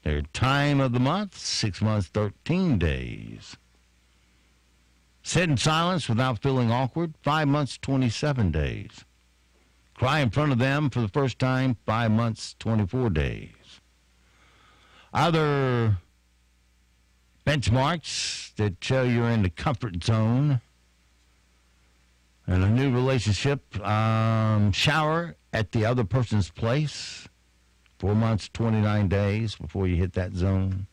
S8: their time of the month, 6 months, 13 days. Sit in silence without feeling awkward, 5 months, 27 days. Cry in front of them for the first time, 5 months, 24 days. Other benchmarks that show you're in the comfort zone in a new relationship, shower at the other person's place, 4 months, 29 days before you hit that zone.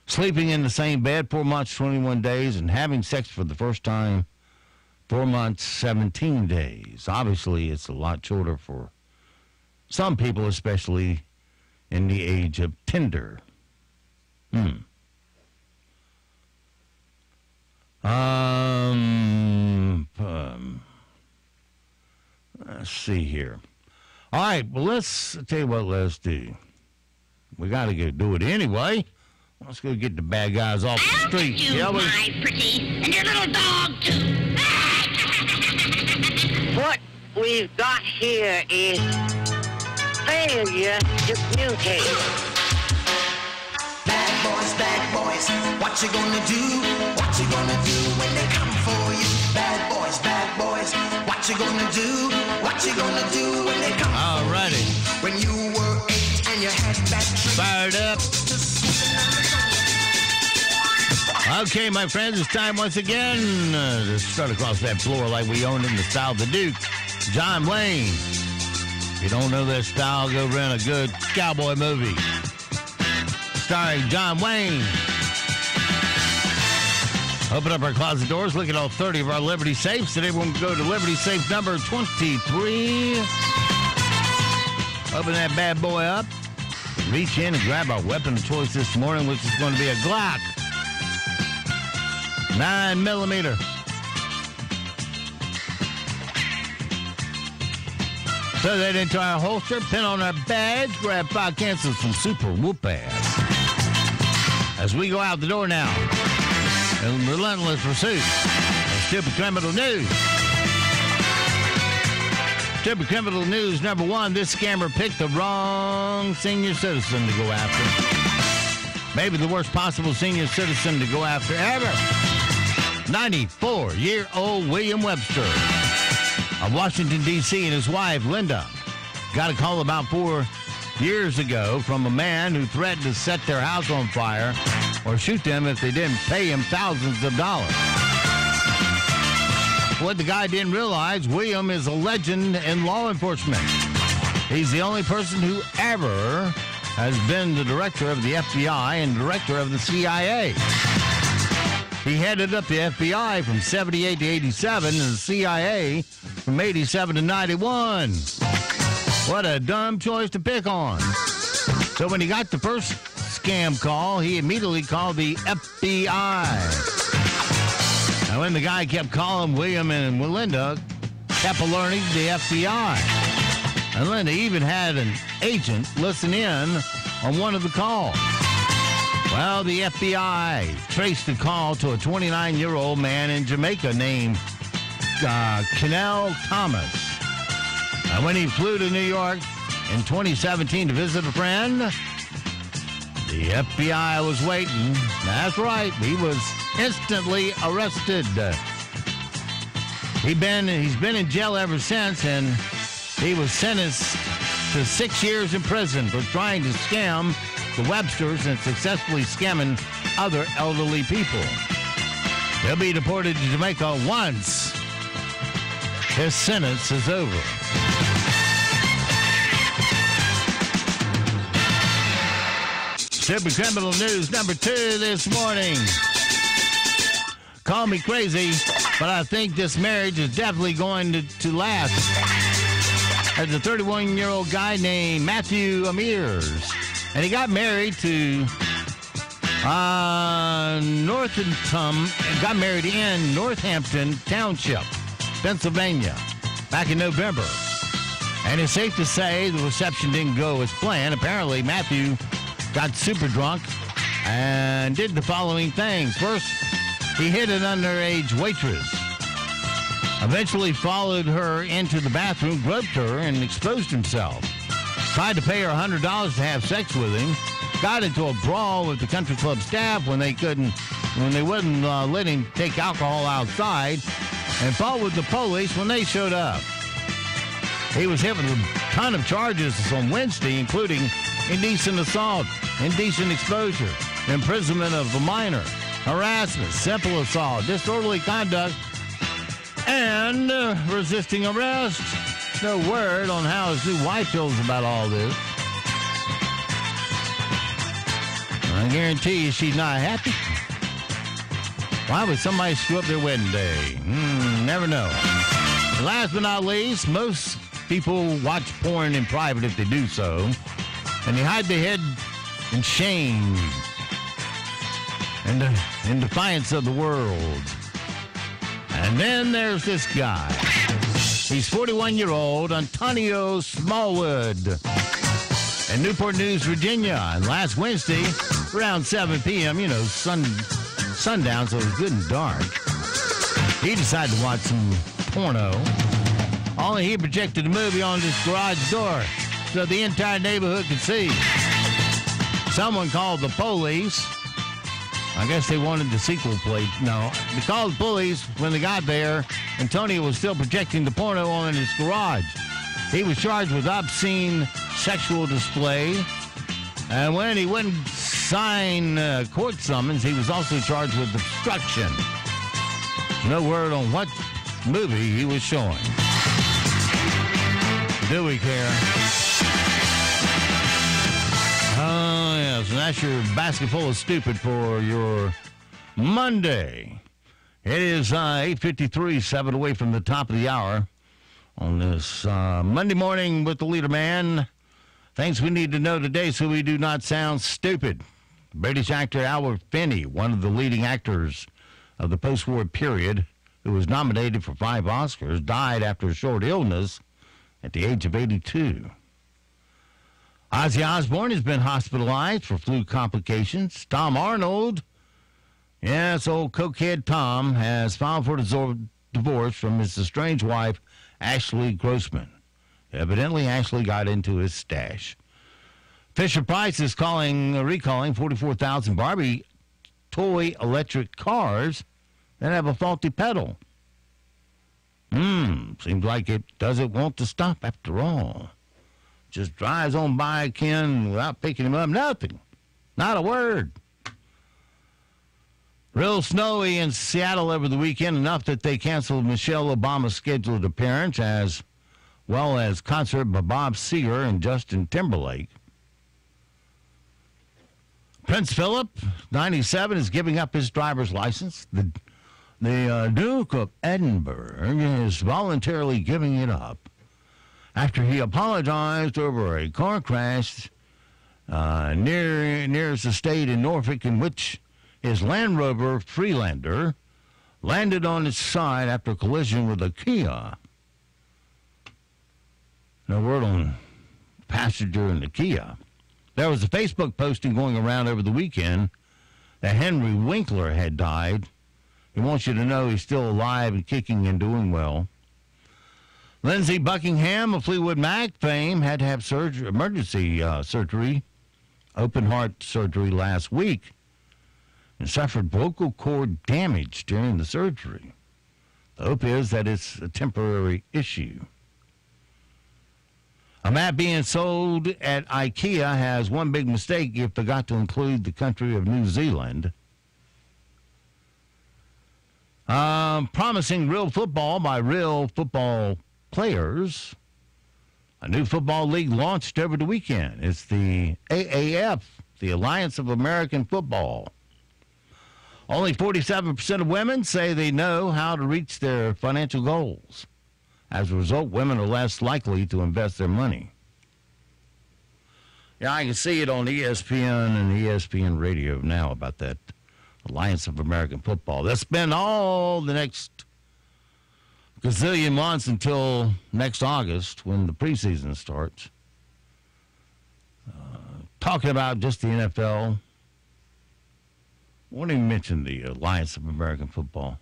S8: Sleeping in the same bed, 4 months, 21 days, and having sex for the first time, 4 months, 17 days. Obviously, it's a lot shorter for some people, especially in the age of Tinder. Let's see here. All right, well, let's tell you what let's do. We got to go do it anyway. Let's go get the bad guys off the street.
S6: You, my pretty, and your little dog, too.
S12: What we've got here is failure to communicate.
S14: Bad boys, what you gonna do? What you gonna do when they come for you? Bad boys, what you gonna do? What you gonna do when they come
S8: All righty.
S14: When you were 8 and you had that trick.
S8: Fired up. Okay, my friends, it's time once again to start across that floor like we owned in the style of the Duke. John Wayne. If you don't know that style, go rent a good cowboy movie. Starring John Wayne. Open up our closet doors. Look at all 30 of our Liberty safes. Today we're going to go to Liberty safe number 23. Open that bad boy up. Reach in and grab our weapon of choice this morning, which is going to be a Glock 9mm. Throw that into our holster, pin on our badge, grab 5 cans of some super whoop ass. As we go out the door now, in relentless pursuit of stupid criminal news. Stupid criminal news number 1, this scammer picked the wrong senior citizen to go after. Maybe the worst possible senior citizen to go after ever. 94-year-old William Webster of Washington, D.C., and his wife, Linda, got a call about 4 years ago from a man who threatened to set their house on fire or shoot them if they didn't pay him thousands of dollars. What the guy didn't realize, William is a legend in law enforcement. He's the only person who ever has been the director of the FBI and director of the CIA. He headed up the FBI from 78 to 87 and the CIA from 87 to 91. What a dumb choice to pick on. So when he got the first scam call, he immediately called the FBI. And when the guy kept calling, William and Melinda kept alerting the FBI. And Linda even had an agent listen in on one of the calls. Well, the FBI traced the call to a 29-year-old man in Jamaica named Kennel Thomas. And when he flew to New York in 2017 to visit a friend, the FBI was waiting. That's right, he was instantly arrested. He's been in jail ever since, and he was sentenced to 6 years in prison for trying to scam the Websters and successfully scamming other elderly people. He'll be deported to Jamaica once his sentence is over. Super Criminal News number 2 this morning. Call me crazy, but I think this marriage is definitely going to last. There's a 31-year-old guy named Matthew Amirs, and he got married to got married in Northampton Township, Pennsylvania, back in November. And it's safe to say the reception didn't go as planned. Apparently, Matthew got super drunk and did the following things. First, he hit an underage waitress. Eventually followed her into the bathroom, groped her, and exposed himself. Tried to pay her $100 to have sex with him. Got into a brawl with the country club staff when they wouldn't let him take alcohol outside, and fought with the police when they showed up. He was hit with a ton of charges on Wednesday, including indecent assault, indecent exposure, imprisonment of a minor, harassment, simple assault, disorderly conduct, and resisting arrest. No word on how his new wife feels about all this. I guarantee you she's not happy. Why would somebody screw up their wedding day? Never know. And last but not least, most people watch porn in private if they do so, and they hide their head in shame and in defiance of the world. And then there's this guy. He's 41-year-old Antonio Smallwood in Newport News, Virginia. And last Wednesday, around 7 p.m., sundown, so it was good and dark, he decided to watch some porno. Only he projected the movie on this garage door so the entire neighborhood could see. Someone called the police. I guess they wanted the sequel played. No, they called the police. When they got there, Antonio was still projecting the porno on his garage. He was charged with obscene sexual display. And when he wouldn't sign court summons, he was also charged with obstruction. No word on what movie he was showing. Do we care? Oh, yes. And that's your basket full of stupid for your Monday. It is 8:53, 7 away from the top of the hour on this Monday morning with the Leader Man. Things we need to know today so we do not sound stupid. British actor Albert Finney, one of the leading actors of the post-war period, who was nominated for 5 Oscars, died after a short illness at the age of 82. Ozzy Osbourne has been hospitalized for flu complications. Tom Arnold, yes, old cokehead Tom, has filed for divorce from his estranged wife, Ashley Grossman. Evidently, Ashley got into his stash. Fisher-Price is recalling 44,000 Barbie toy electric cars that have a faulty pedal. Seems like it doesn't want to stop after all. Just drives on by Ken without picking him up. Nothing. Not a word. Real snowy in Seattle over the weekend, enough that they canceled Michelle Obama's scheduled appearance as well as concert by Bob Seger and Justin Timberlake. Prince Philip, 97, is giving up his driver's license. The Duke of Edinburgh is voluntarily giving it up after he apologized over a car crash near his estate in Norfolk, in which his Land Rover Freelander landed on its side after a collision with a Kia. No word on passenger in the Kia. There was a Facebook posting going around over the weekend that Henry Winkler had died. He wants you to know he's still alive and kicking and doing well. Lindsey Buckingham of Fleetwood Mac fame had to have emergency surgery, open heart surgery last week, and suffered vocal cord damage during the surgery. The hope is that it's a temporary issue. A map being sold at IKEA has one big mistake. You forgot to include the country of New Zealand. Promising real football by real football players. A new football league launched over the weekend. It's the AAF, the Alliance of American Football. Only 47% of women say they know how to reach their financial goals. As a result, women are less likely to invest their money. Yeah, I can see it on ESPN and ESPN Radio now about that Alliance of American Football. They'll spend all the next gazillion months until next August when the preseason starts talking about just the NFL. I won't even mention the Alliance of American Football.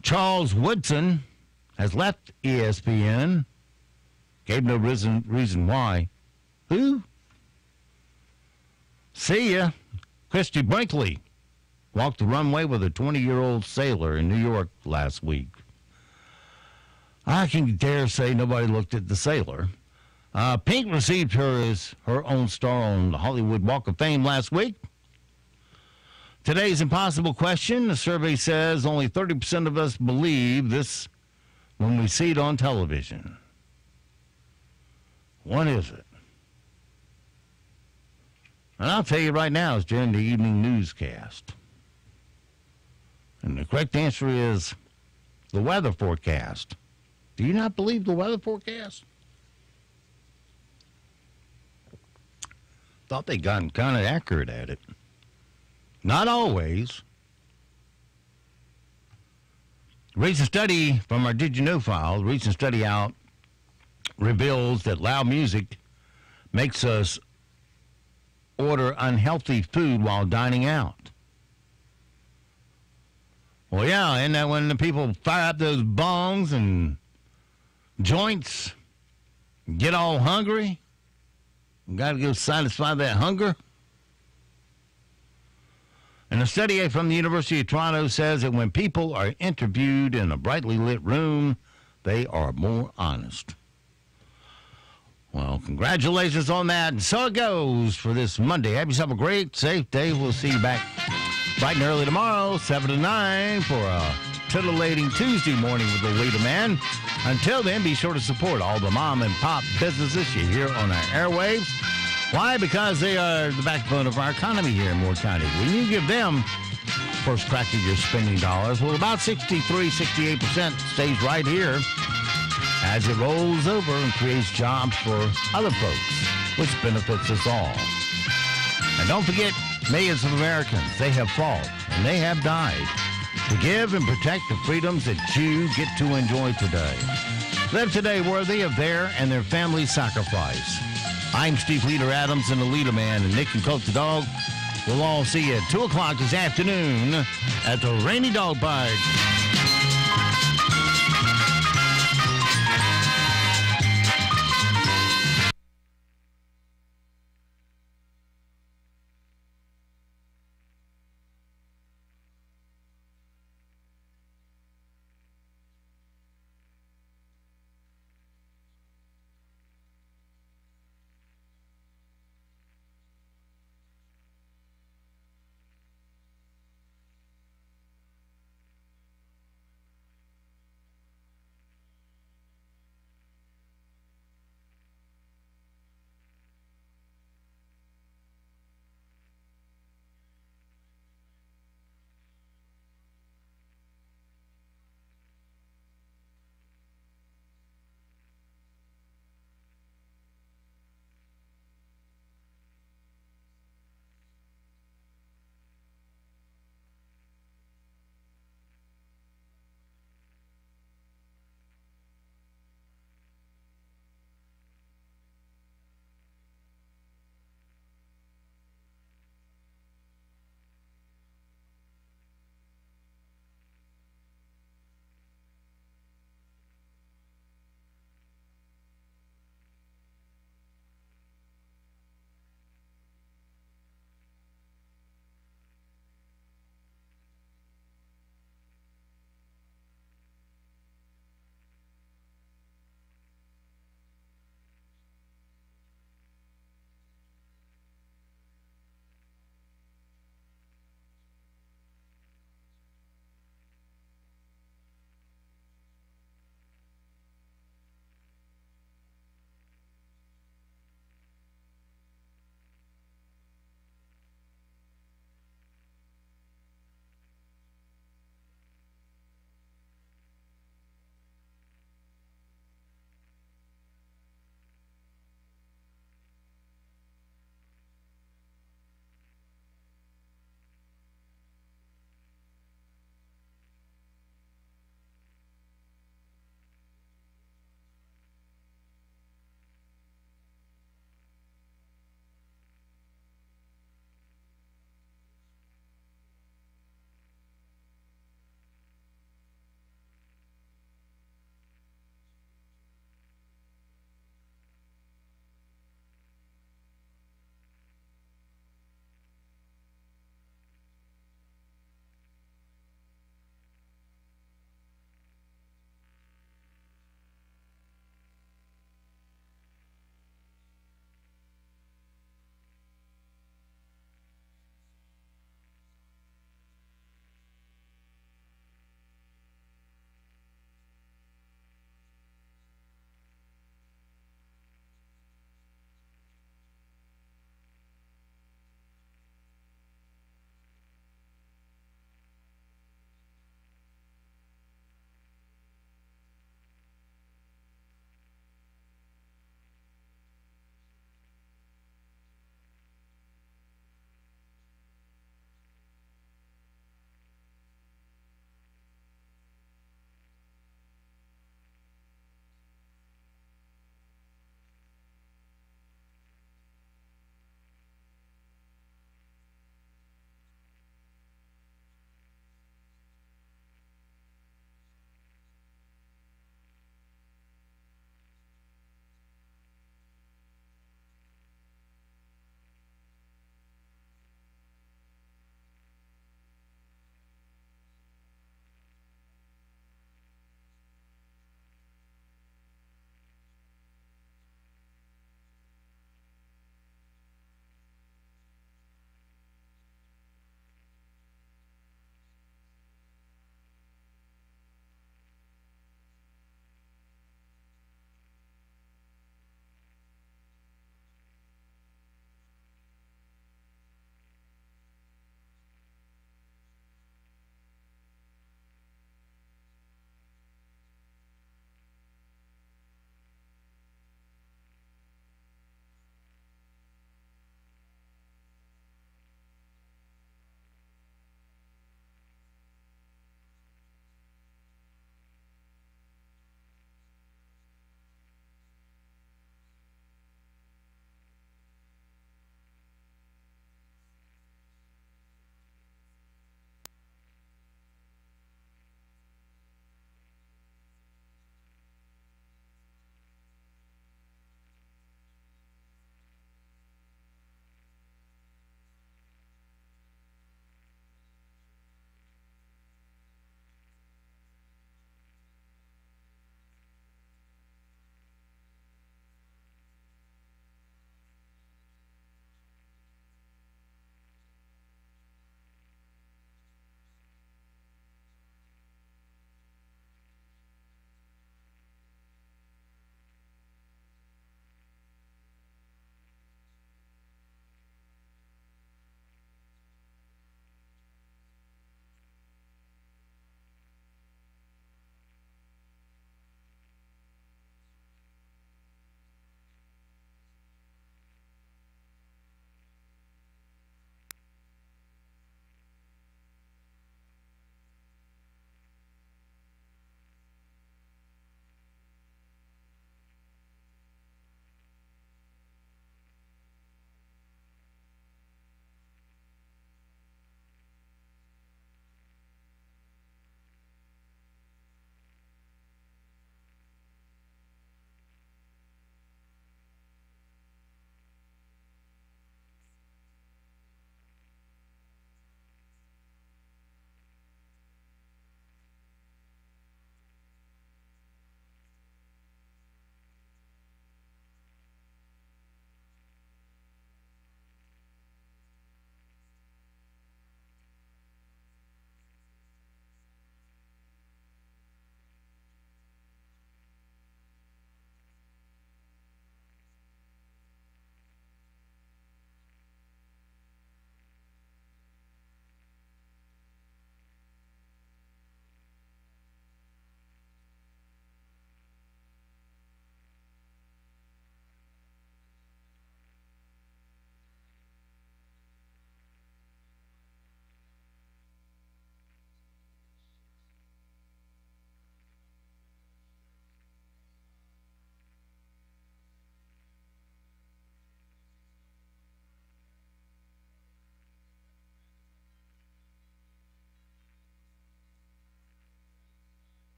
S8: Charles Woodson has left ESPN. Gave no reason why. Who? See ya. Christy Brinkley walked the runway with a 20-year-old sailor in New York last week. I can dare say nobody looked at the sailor. Pink received her as her own star on the Hollywood Walk of Fame last week. Today's impossible question. The survey says only 30% of us believe this when we see it on television. What is it? And I'll tell you right now, it's during the evening newscast. And the correct answer is the weather forecast. Do you not believe the weather forecast? Thought they'd gotten kind of accurate at it. Not always. Recent study from our Did You Know file, recent study out reveals that loud music makes us order unhealthy food while dining out. Well, yeah, and that when the people fire up those bongs and joints, get all hungry, got to go satisfy that hunger. And a study from the University of Toronto says that when people are interviewed in a brightly lit room, they are more honest. Well, congratulations on that. And so it goes for this Monday. Have yourself a great, safe day. We'll see you back bright and early tomorrow, 7 to 9, for a titillating Tuesday morning with the Leader Man. Until then, be sure to support all the mom and pop businesses you hear on our airwaves. Why? Because they are the backbone of our economy here in Moore County. When you give them first crack at your spending dollars, well, about 63-68% stays right here as it rolls over and creates jobs for other folks, which benefits us all. And don't forget, millions of Americans, they have fought and they have died to give and protect the freedoms that you get to enjoy today. Live today worthy of their and their family's sacrifice. I'm Steve Leader Adams and the Leader Man, and Nick and Coke the Dog. We'll all see you at 2 o'clock this afternoon at the Rainy Dog Park.